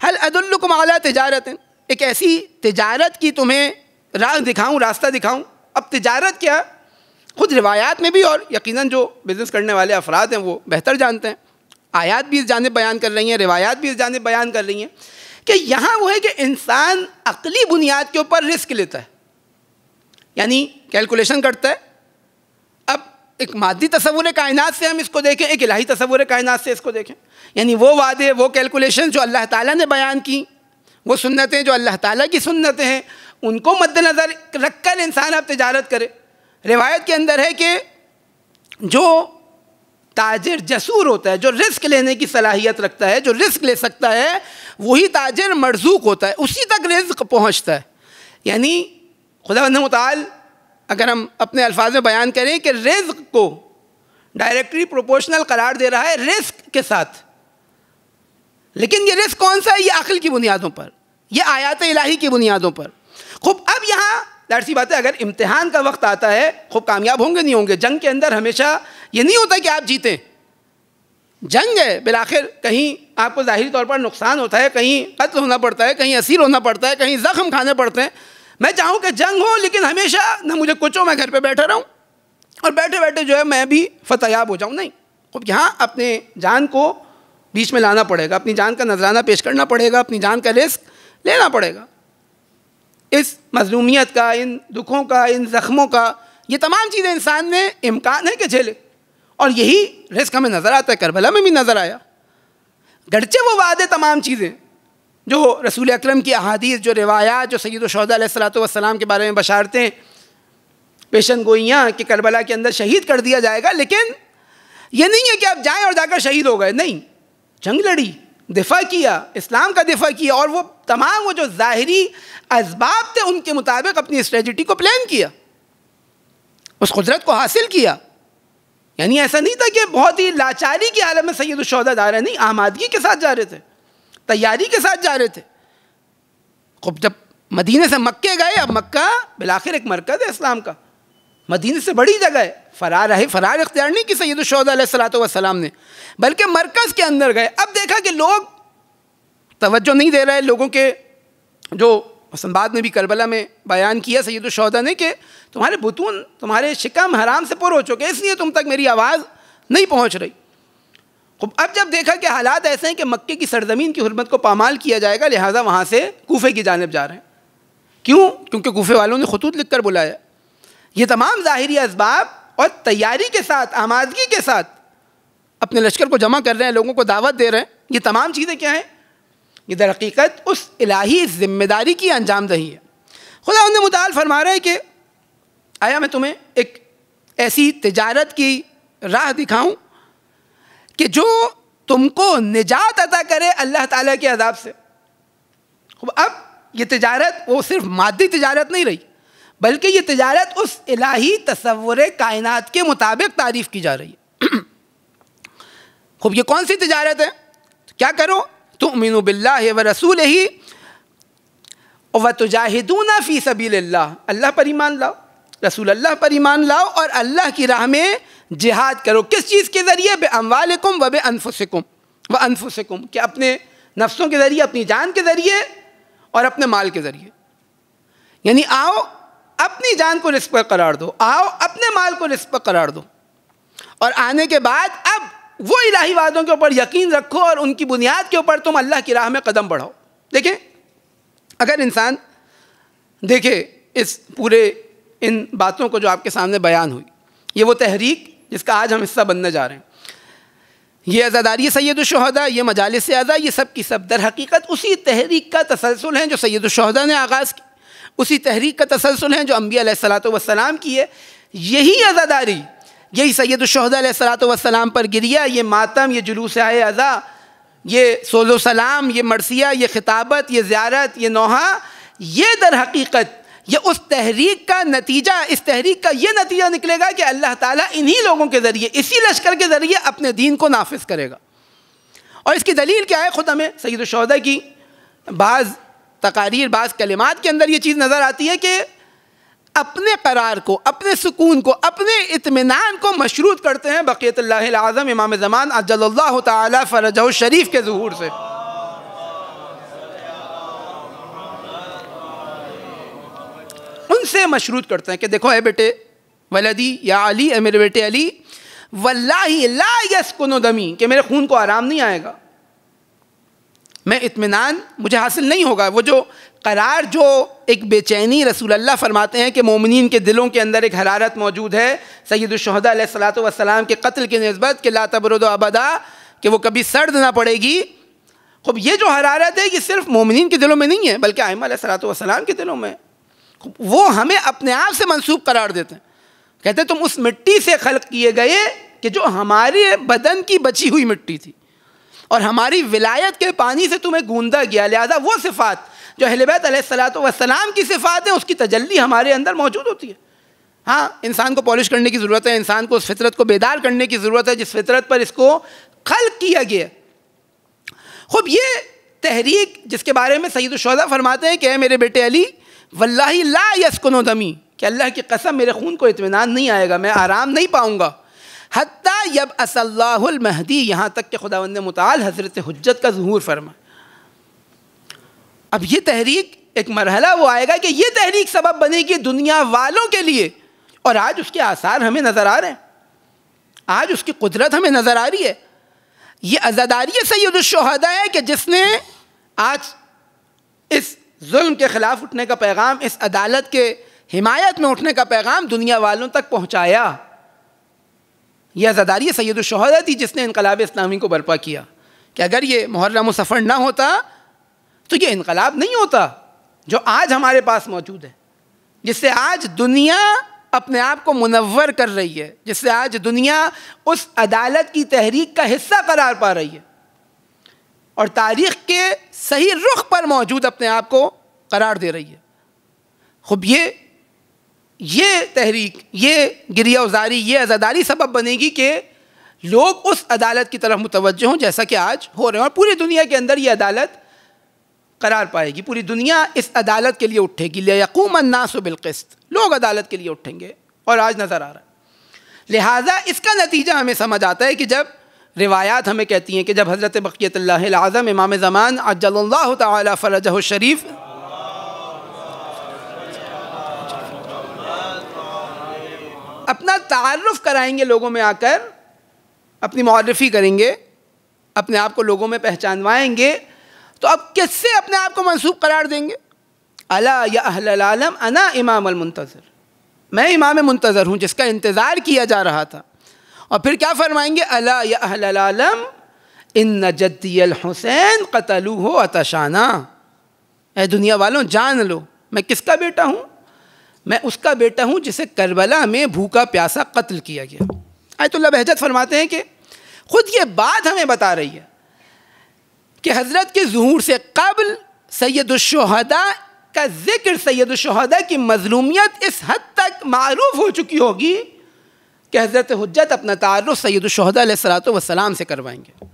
هل ادلکم علی تجارۃ ایک ایسی تجارت کی تمہیں راہ دکھاؤں، راستہ دکھاؤں. اب تجارت کیا، خود روایات میں بھی، اور یقیناً جو بزنس کرنے والے افراد ہیں وہ بہتر جانتے ہیں، آیات بھی اس جانب بیان کر رہی ہیں، روایات بھی اس جانب بیان کر رہی ہیں کہ یہاں وہ ہے کہ انسان عقلی بنیاد کے اوپر رسک لیتا ہے، یعنی کیلکولیشن کرتا ہے. اب ایک مادی تصور کائنات سے ہم اس کو دیکھیں، ایک الہی تصور کائنات سے اس کو دیکھیں، یعنی وہ وعدے، وہ کیلکولیشن جو اللہ تعالیٰ نے بیان کی، وہ سنتیں جو اللہ تعالیٰ کی سنتیں ہیں، ان کو مد نظر رکھ کر انسان اب تجارت کرے. روایت کے اندر ہے کہ جو تاجر جسور ہوتا ہے، جو رسک لینے کی صلاحیت رکھتا ہے، جو رسک لے سکتا ہے، وہی تاجر مرزوق ہوتا ہے، اسی تک رزق پہنچتا ہے. یعنی خداوند متعال اگر ہم اپنے الفاظ میں بیان کریں کہ رزق کو ڈائریکٹلی پروپورشنل قرار دے رہا ہے رزق کے ساتھ، لیکن یہ رزق کون سا ہے؟ یہ عقل کی بنیادوں پر، یہ آیات الہی کی بنیادوں پر. خوب اب یہاں ظاہر سی بات ہے، اگر امتحان کا وقت آتا ہے، خوب کامیاب ہوں گے نہیں ہوں گے. جنگ کے اندر ہمیشہ یہ نہیں ہوتا کہ آپ جیتیں، جنگ ہے، بالآخر کہیں آپ کو ظاہری طور پر نقصان ہوتا ہے، کہیں قتل ہونا پڑتا ہے، کہیں اسیر ہونا پڑتا ہے، کہیں زخم کھانے پڑتے ہیں. میں چاہوں کہ جنگ ہو لیکن ہمیشہ نہ مجھے کچھ ہو، میں گھر پہ بیٹھا رہوں اور بیٹھے بیٹھے جو ہے میں بھی فتح یاب ہو جاؤں. نہیں، خوب یہاں اپنے جان کو بیچ میں لانا پڑے گا، اپنی جان کا نذرانہ پیش کرنا پڑے گا، اپنی جان کا رسک لینا پڑے گا. اس مظلومیت کا، ان دکھوں کا، ان زخموں کا، یہ تمام چیزیں انسان نے امکان ہے کہ جھیلے، اور یہی رزق ہمیں نظر آتا ہے. کربلا میں بھی نظر آیا، گرچہ وہ وعدے تمام چیزیں جو رسول اکرم کی احادیث، جو روایات، جو سید الشہداء علیہ الصلوۃ والسلام کے بارے میں بشارتیں، پیشن گوئیاں کہ کربلا کے اندر شہید کر دیا جائے گا، لیکن یہ نہیں ہے کہ آپ جائیں اور جا کر شہید ہو گئے. نہیں، جنگ لڑی، دفاع کیا، اسلام کا دفاع کیا، اور وہ تمام وہ جو ظاہری اسباب تھے ان کے مطابق اپنی اسٹریٹجی کو پلان کیا، اس قدرت کو حاصل کیا. یعنی ایسا نہیں تھا کہ بہت ہی لاچاری کی حالت میں سید الشہداء جا رہے، نہیں، آمادگی کے ساتھ جا رہے تھے، تیاری کے ساتھ جا رہے تھے. خب جب مدینے سے مکے گئے، اب مکہ بالآخر ایک مرکز ہے اسلام کا، مدینے سے بڑی جگہ ہے. فرار اختیار نہیں کی سید الشہداء علیہ الصلوۃ والسلام نے، بلکہ مرکز کے اندر گئے. اب دیکھا کہ لوگ توجہ نہیں دے رہے، لوگوں کے جو بعد میں بھی کربلا میں بیان کیا سید الشہداء نے کہ تمہارے بطون، تمہارے شکم حرام سے پر ہو چکے، اس لیے تم تک میری آواز نہیں پہنچ رہی. اب جب دیکھا کہ حالات ایسے ہیں کہ مکے کی سرزمین کی حرمت کو پامال کیا جائے گا، لہٰذا وہاں سے کوفے کی جانب جا رہے ہیں. کیوں؟ کیونکہ کوفے والوں نے خطوط لکھ کر بلایا. یہ تمام ظاہری اسباب اور تیاری کے ساتھ، آمادگی کے ساتھ اپنے لشکر کو جمع کر رہے ہیں، لوگوں کو دعوت دے رہے ہیں. یہ تمام چیزیں کیا ہیں؟ یہ در حقیقت اس الہی ذمہ داری کی انجام دہی ہے. خداوند متعال فرما رہے ہیں کہ آیا میں تمہیں ایک ایسی تجارت کی راہ دکھاؤں کہ جو تم کو نجات عطا کرے اللہ تعالیٰ کے عذاب سے. اب یہ تجارت وہ صرف مادی تجارت نہیں رہی، بلکہ یہ تجارت اس الہی تصور کائنات کے مطابق تعریف کی جا رہی ہے. خوب یہ کون سی تجارت ہے؟ کیا کرو؟ تؤمنوا باللہ ورسولہ وتجاہدون فی سبیل اللہ، اللہ پر ایمان لاؤ، رسول اللہ پر ایمان لاؤ اور اللہ کی راہ میں جہاد کرو. کس چیز کے ذریعے؟ باموالکم وانفسکم، کہ اپنے نفسوں کے ذریعے، اپنی جان کے ذریعے اور اپنے مال کے ذریعے. یعنی آؤ اپنی جان کو رزق پر قرار دو، آؤ اپنے مال کو رزق پر قرار دو، اور آنے کے بعد اب وہ الہی وعدوں کے اوپر یقین رکھو اور ان کی بنیاد کے اوپر تم اللہ کی راہ میں قدم بڑھاؤ. دیکھیں، اگر انسان دیکھے اس پورے ان باتوں کو جو آپ کے سامنے بیان ہوئی، یہ وہ تحریک جس کا آج ہم حصہ بننے جا رہے ہیں، یہ عزاداری سید الشہداء، یہ مجالس اعزا، یہ سب کی سب در حقیقت اسی تحریک کا تسلسل ہیں جو سید الشہداء نے آغاز کی، اسی تحریک کا تسلسل ہیں جو انبیاء علیہ الصلوۃ والسلام کی ہے. یہی عزاداری، یہی سید الشہداء علیہ الصلوۃ والسلام پر گریہ، یہ ماتم، یہ جلوس عزا، یہ سول و سلام، یہ مرثیہ، یہ خطابت، یہ زیارت، یہ نوحہ، یہ در حقیقت یہ اس تحریک کا نتیجہ، اس تحریک کا یہ نتیجہ نکلے گا کہ اللہ تعالیٰ انہی لوگوں کے ذریعے، اسی لشکر کے ذریعے اپنے دین کو نافذ کرے گا. اور اس کی دلیل کیا ہے؟ خود ہمیں سید الشہداء کی بعض تقاریر، بعض کلمات کے اندر یہ چیز نظر آتی ہے کہ اپنے قرار کو، اپنے سکون کو، اپنے اطمینان کو مشروط کرتے ہیں بقیت اللہ العظم امام زمان عجل اللہ تعالی فرجہ الشریف کے ظہور سے. سے مشروط کرتے ہیں کہ دیکھو اے بیٹے ولدی یا علی، اے میرے بیٹے علی، واللہ لا یسکن دمی، کہ میرے خون کو آرام نہیں آئے گا، میں اطمینان مجھے حاصل نہیں ہوگا. وہ جو قرار، جو ایک بے چینی رسول اللہ فرماتے ہیں کہ مومنین کے دلوں کے اندر ایک حرارت موجود ہے سید الشہداء علیہ الصلوۃ والسلام کے قتل کی نسبت، کہ لا تبرد ابدا، کہ وہ کبھی سرد نہ پڑے گی. خوب یہ جو حرارت ہے یہ صرف مومنین کے دلوں میں نہیں ہے بلکہ ائمہ علیہ الصلوۃ والسلام کے دلوں میں. وہ ہمیں اپنے آپ سے منسوب قرار دیتے ہیں، کہتے ہیں تم اس مٹی سے خلق کیے گئے کہ جو ہمارے بدن کی بچی ہوئی مٹی تھی، اور ہماری ولایت کے پانی سے تمہیں گوندا گیا، لہذا وہ صفات جو اہل بیت علیہ الصلوۃ والسلام کی صفات ہیں اس کی تجلی ہمارے اندر موجود ہوتی ہے. ہاں انسان کو پالش کرنے کی ضرورت ہے، انسان کو اس فطرت کو بیدار کرنے کی ضرورت ہے جس فطرت پر اس کو خلق کیا گیا. خوب یہ تحریک جس کے بارے میں سید الشہداء فرماتے ہیں کہ اے میرے بیٹے علی، واللہ لا یسکن دمی، کہ اللہ کی قسم میرے خون کو اطمینان نہیں آئے گا، میں آرام نہیں پاؤں گا، حتیٰ یبعث اللہ المہدی، یہاں تک کہ خداوند متعال حضرت حجت کا ظہور فرمائے. اب یہ تحریک ایک مرحلہ وہ آئے گا کہ یہ تحریک سبب بنے گی دنیا والوں کے لیے، اور آج اس کے آثار ہمیں نظر آ رہے ہیں، آج اس کی قدرت ہمیں نظر آ رہی ہے. یہ عزاداری سید الشہداء ہے کہ جس نے آج اس ظلم کے خلاف اٹھنے کا پیغام، اس عدالت کے حمایت میں اٹھنے کا پیغام دنیا والوں تک پہنچایا. یہ عزاداری سید الشہداء تھی جس نے انقلاب اسلامی کو برپا کیا، کہ اگر یہ محرم و صفر نہ ہوتا تو یہ انقلاب نہیں ہوتا جو آج ہمارے پاس موجود ہے، جس سے آج دنیا اپنے آپ کو منور کر رہی ہے، جس سے آج دنیا اس عدالت کی تحریک کا حصہ قرار پا رہی ہے اور تاریخ کے صحیح رخ پر موجود اپنے آپ کو قرار دے رہی ہے. خوب یہ تحریک، یہ گریہ وزاری، یہ عزاداری سبب بنے گی کہ لوگ اس عدالت کی طرف متوجہ ہوں جیسا کہ آج ہو رہے ہیں، اور پوری دنیا کے اندر یہ عدالت قرار پائے گی. پوری دنیا اس عدالت کے لیے اٹھے گی، لیقوم الناس بالقسط، لوگ عدالت کے لیے اٹھیں گے، اور آج نظر آ رہا ہے. لہٰذا اس کا نتیجہ ہمیں سمجھ آتا ہے کہ جب روایات ہمیں کہتی ہیں کہ جب حضرت بقیت اللہ العظم امام زمان عجل اللہ تعالی فرجہ الشریف اپنا تعارف کرائیں گے لوگوں میں آ کر، اپنی معرفی کریں گے، اپنے آپ کو لوگوں میں پہچانوائیں گے، تو اب کس سے اپنے آپ کو منسوب قرار دیں گے؟ الا یا اہل العالم انا امام المنتظر، میں امام منتظر ہوں جس کا انتظار کیا جا رہا تھا. اور پھر کیا فرمائیں گے؟ الا یا اہل العالم ان جدی الحسین قتلوہ عطشانا، اے دنیا والوں جان لو میں کس کا بیٹا ہوں؟ میں اس کا بیٹا ہوں جسے کربلا میں بھوکا پیاسا قتل کیا گیا. آیت اللہ بہجت فرماتے ہیں کہ خود یہ بات ہمیں بتا رہی ہے کہ حضرت کے ظہور سے قبل سید الشہداء کا ذکر، سید الشہداء کی مظلومیت اس حد تک معروف ہو چکی ہوگی کہ حضرت حجت اپنا تعارف سید الشہداء علیہ الصلوۃ والسلام سے کروائیں گے.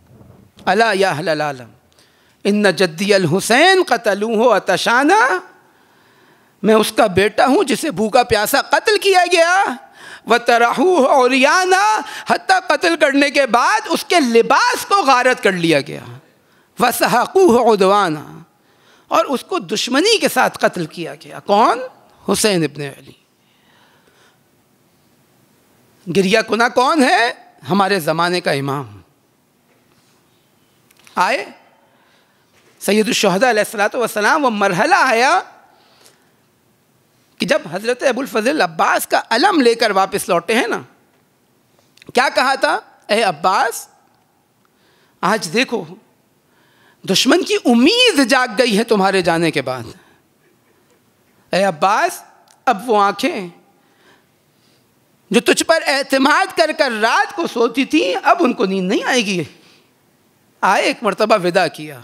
الا یا اہل العالم ان جدی الحسین قتلوہ عطشانا، میں اس کا بیٹا ہوں جسے بھوکا پیاسا قتل کیا گیا، وَتَرَحُوهُ عُرْيَانًا، حتیٰ قتل کرنے کے بعد اس کے لباس کو غارت کر لیا گیا، وَسَحَقُوهُ عُدْوَانًا، اور اس کو دشمنی کے ساتھ قتل کیا گیا. کون؟ حسین ابن علی. گریہ کنا کون ہے؟ ہمارے زمانے کا امام. آئے سید الشہداء علیہ الصلوۃ والسلام، وہ مرحلہ آیا کہ جب حضرت ابو الفضل عباس کا علم لے کر واپس لوٹے ہیں نا، کیا کہا تھا؟ اے عباس آج دیکھو دشمن کی امید جاگ گئی ہے تمہارے جانے کے بعد. اے عباس اب وہ آنکھیں جو تجھ پر اعتماد کر کر رات کو سوتی تھی اب ان کو نیند نہیں آئے گی. آئے ایک مرتبہ ودا کیا،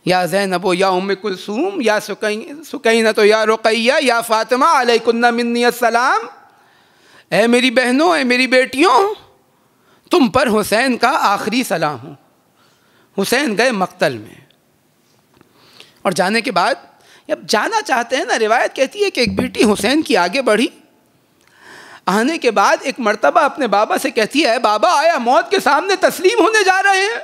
یا زینب یا ام کلثوم یا سکینہ یا رقیہ یا فاطمہ علیکن منی السلام، اے میری بہنوں، اے میری بیٹیوں، تم پر حسین کا آخری سلام ہوں. حسین گئے مقتل میں، اور جانے کے بعد جب جانا چاہتے ہیں نا، روایت کہتی ہے کہ ایک بیٹی حسین کی آگے بڑھی، آنے کے بعد ایک مرتبہ اپنے بابا سے کہتی ہے، بابا آیا موت کے سامنے تسلیم ہونے جا رہے ہیں؟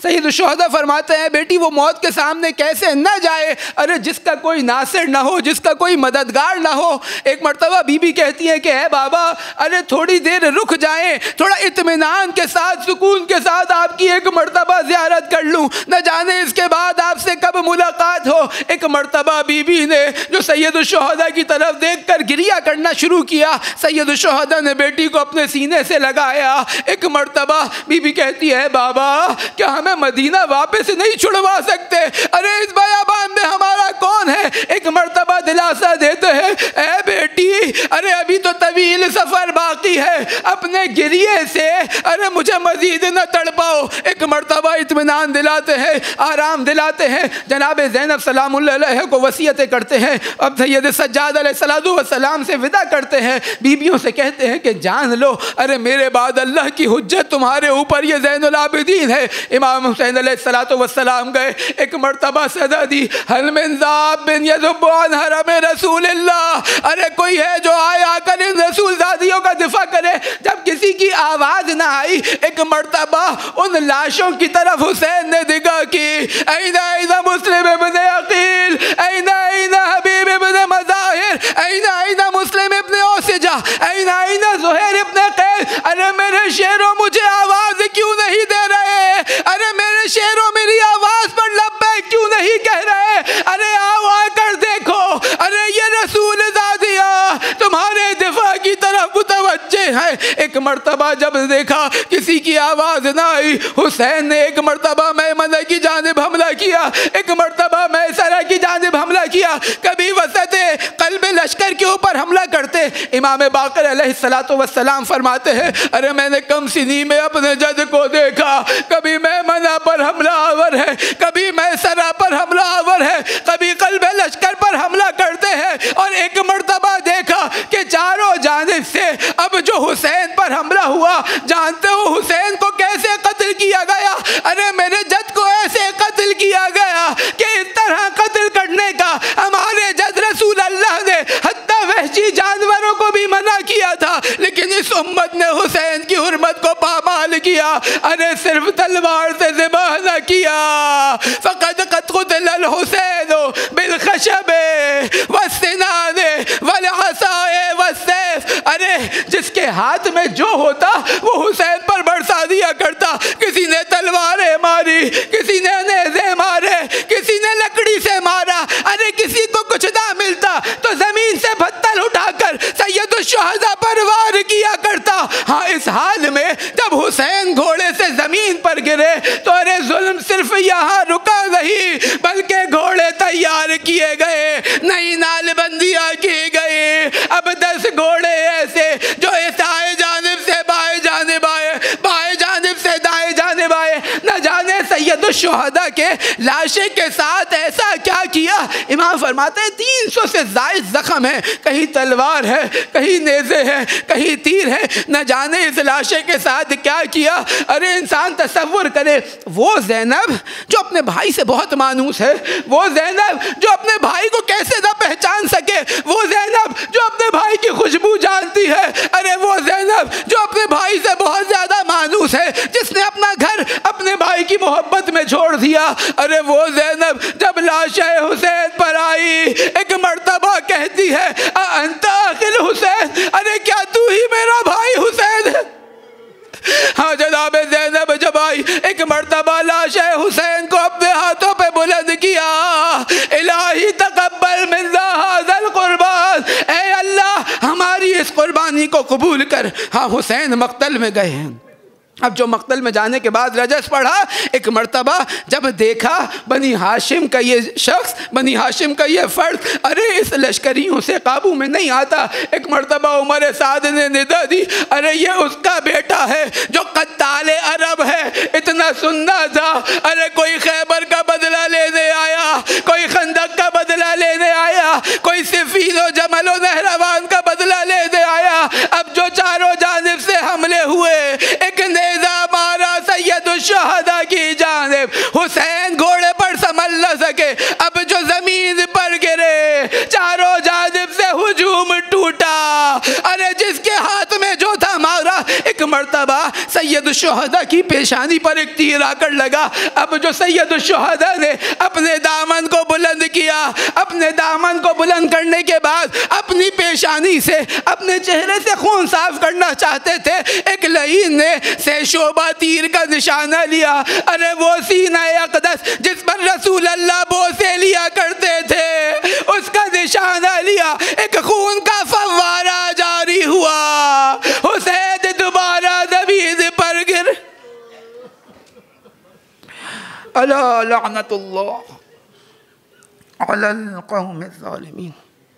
سید الشہداء فرماتے ہیں بیٹی وہ موت کے سامنے کیسے نہ جائے، ارے جس کا کوئی ناصر نہ ہو، جس کا کوئی مددگار نہ ہو۔ ایک مرتبہ بی بی کہتی ہے کہ اے بابا ارے تھوڑی دیر رک جائیں، تھوڑا اطمینان کے ساتھ سکون کے ساتھ آپ کی ایک مرتبہ زیارت کر لوں، نہ جانے اس کے بعد آپ سے کب ملاقات ہو۔ ایک مرتبہ بی بی نے جو سید الشہداء کی طرف دیکھ کر گریہ کرنا شروع کیا، سید الشہداء نے بیٹی کو اپنے سینے سے لگایا۔ ایک مرتبہ بی بی کہتی ہے بابا کیا ہمیں مدینہ واپس نہیں چھڑوا سکتے، ارے اس بیابان میں ہمارا کون ہے؟ ایک مرتبہ دلاسا دیتے ہیں اے بیٹی ارے ابھی تو طویل سفر باقی ہے، اپنے گریے سے ارے مجھے مزید نہ تڑپاؤ۔ ایک مرتبہ اطمینان دلاتے ہیں، آرام دلاتے ہیں۔ جناب زینب سلام اللہ علیہ کو وصیتیں کرتے ہیں، اب سید سجاد علیہ السلام سے ودا کرتے ہیں، بیویوں سے کہتے ہیں کہ جان لو ارے میرے بعد اللہ کی حجت تمہارے اوپر یہ زین العابدین ہے۔ امام حسین علیہ السلام گئے، ایک مرتبہ صدا دی حل من ذاب یذب عن حرم رسول اللہ، ارے کوئی ہے جو آئے آ کر ان رسول زادیوں کا دفاع کرے۔ جب کسی کی آواز نہ آئی، ایک مرتبہ ان لاشوں کی طرف حسین نے نگاہ کی، این این مسلم ابن عقیل، این این حبیب ابن مظاہر، این این مسلم ابن اوسجہ، این این زہیر ابن قیس، ارے میرے شیروں مجھے آواز کیوں نہیں دے رہے؟ ارے میرے شیروں میری آواز پر لبیک کیوں نہیں کہہ رہے؟ ارے آؤ آ کر دیکھو، ارے یہ رسول زادیہ تمہارے دفاع کی طرف متوجہ ہے۔ ایک مرتبہ جب دیکھا کسی کی آواز نہ آئی، حسین نے ایک مرتبہ میمنہ کی جانب حملہ کیا، ایک مرتبہ میسرہ کی جانب حملہ کیا، کبھی وسط قلب لشکر کے اوپر حملہ کرتے۔ امام باقر علیہ السلام فرماتے ہیں ارے میں نے کم سنی میں اپنے جد کو دیکھا، کبھی میمنہ پر حملہ آور ہے، کبھی میسرہ پر حملہ آور ہے، کبھی قلب لشکر پر حملہ کرتے ہیں، اور ایک مرتبہ دیکھا کہ چاروں جانب سے اب جو حسین پر حملہ ہوا، جانتے ہو حسین کو کیسے قتل کیا گیا؟ ارے میرے جد کو ایسے قتل کیا گیا کہ اس طرح قتل کرنے کا ہمارے جد رسول اللہ نے حتی وحشی جانوروں کو بھی منع کیا تھا، لیکن اس امت نے حسین کی حرمت کو پامال کیا، ارے صرف تلوار سے ذبح نہ کیا۔ فقد قد قتل الحسین بالخشب والسنان والعصا والسیف، ارے جس کے ہاتھ میں جو ہوتا وہ حسین پر برسا دیا کرتا، کسی نے تلواریں ماری، کسی نے نیزے مارے، کسی نے لکڑی سے مارا، ارے کسی کو کچھ نہ ملتا تو زمین سے پتھر اٹھا کر سید الشہداء پر وار کیا کرتا۔ ہاں اس حال میں جب حسین گھوڑے سے زمین پر گرے تو ارے ظلم صرف یہاں رکا نہیں بلکہ گھوڑے تیار کیے گئے، نئی نال بندیاں کی گئی، اب 10 گھوڑے ایسے جو دائیں جانب سے بائیں جانب آئے، بائیں جانب سے دائیں جانب آئے، نہ جانے سید الشہداء کے لاشے کے ساتھ ایسا کیا کیا۔ امام فرماتے ہیں 300 سے زائد زخم ہے، کہیں تلوار ہے، کہیں نیزے ہے، کہیں تیر ہے، نہ جانے اس لاشے کے ساتھ کیا کیا۔ ارے انسان تصور کرے وہ زینب جو اپنے بھائی سے بہت مانوس ہے، وہ زینب جو اپنے بھائی کو کیسے نہ پہچان سکے، وہ زینب جو اپنے بھائی کی خوشبو جانتی ہے، ارے وہ زینب جو اپنے بھائی سے بہت زیادہ مانوس ہے، جس نے اپنا گھر اپنے بھائی کی محبت میں چھوڑ دیا، ارے وہ زینب جب لاش حسین پر آئی ایک مرتبہ کہتی ہے انت اخل حسین، ارے کیا تو ہی میرا بھائی حسین ہے؟ ہاں جناب زینب جب آئی ایک مرتبہ لاش حسین کو اپنے ہاتھوں پہ بلند کیا، الہی تقبل من ذا القربان، اے اللہ ہماری اس قربانی کو قبول کر۔ ہاں حسین مقتل میں گئے ہیں، اب جو مقتل میں جانے کے بعد رجس پڑھا، ایک مرتبہ جب دیکھا بنی ہاشم کا یہ شخص، بنی ہاشم کا یہ فرد ارے اس لشکریوں سے قابو میں نہیں آتا، ایک مرتبہ عمر سعد نے ندا دی ارے یہ اس کا بیٹا ہے جو قتال عرب ہے، اتنا سننا تھا، ارے کوئی خیبر کا بدلہ لینے آیا، کوئی خندق کا بدلہ لینے آیا، کوئی صفین و جمل و نہروان کا بدلہ لینے آیا، اب جو چاروں جانب سے حملے ہوئے، ایک نیزہ مارا سید الشہداء کی جانب، حسین گھوڑے پر سنبھل نہ سکے، اب جو زمین پر گرے چاروں جانب سے ہجوم ٹوٹا، ارے جس کے ہاتھ میں جو تھا مارا، ایک مرتبہ مرتبہ سید الشہداء کی پیشانی پر ایک تیر آ کر لگا. اب جو سید الشہداء نے اپنے دامن کو بلند کیا، اپنے دامن کو بلند کرنے کے بعد اپنی پیشانی سے اپنے چہرے سے خون صاف کرنا چاہتے تھے، ایک لعین نے سے شعبہ تیر کا نشانہ لیا. ارے وہ سینہ اقدس جس پر رسول اللہ بوسے لیا کرتے تھے، اس کا نشانہ لیا، ایک خون کا فوارہ جاری ہوا. حسین دوبارہ زمین پر گر. الا لعنت اللہ علی القوم الظالمین.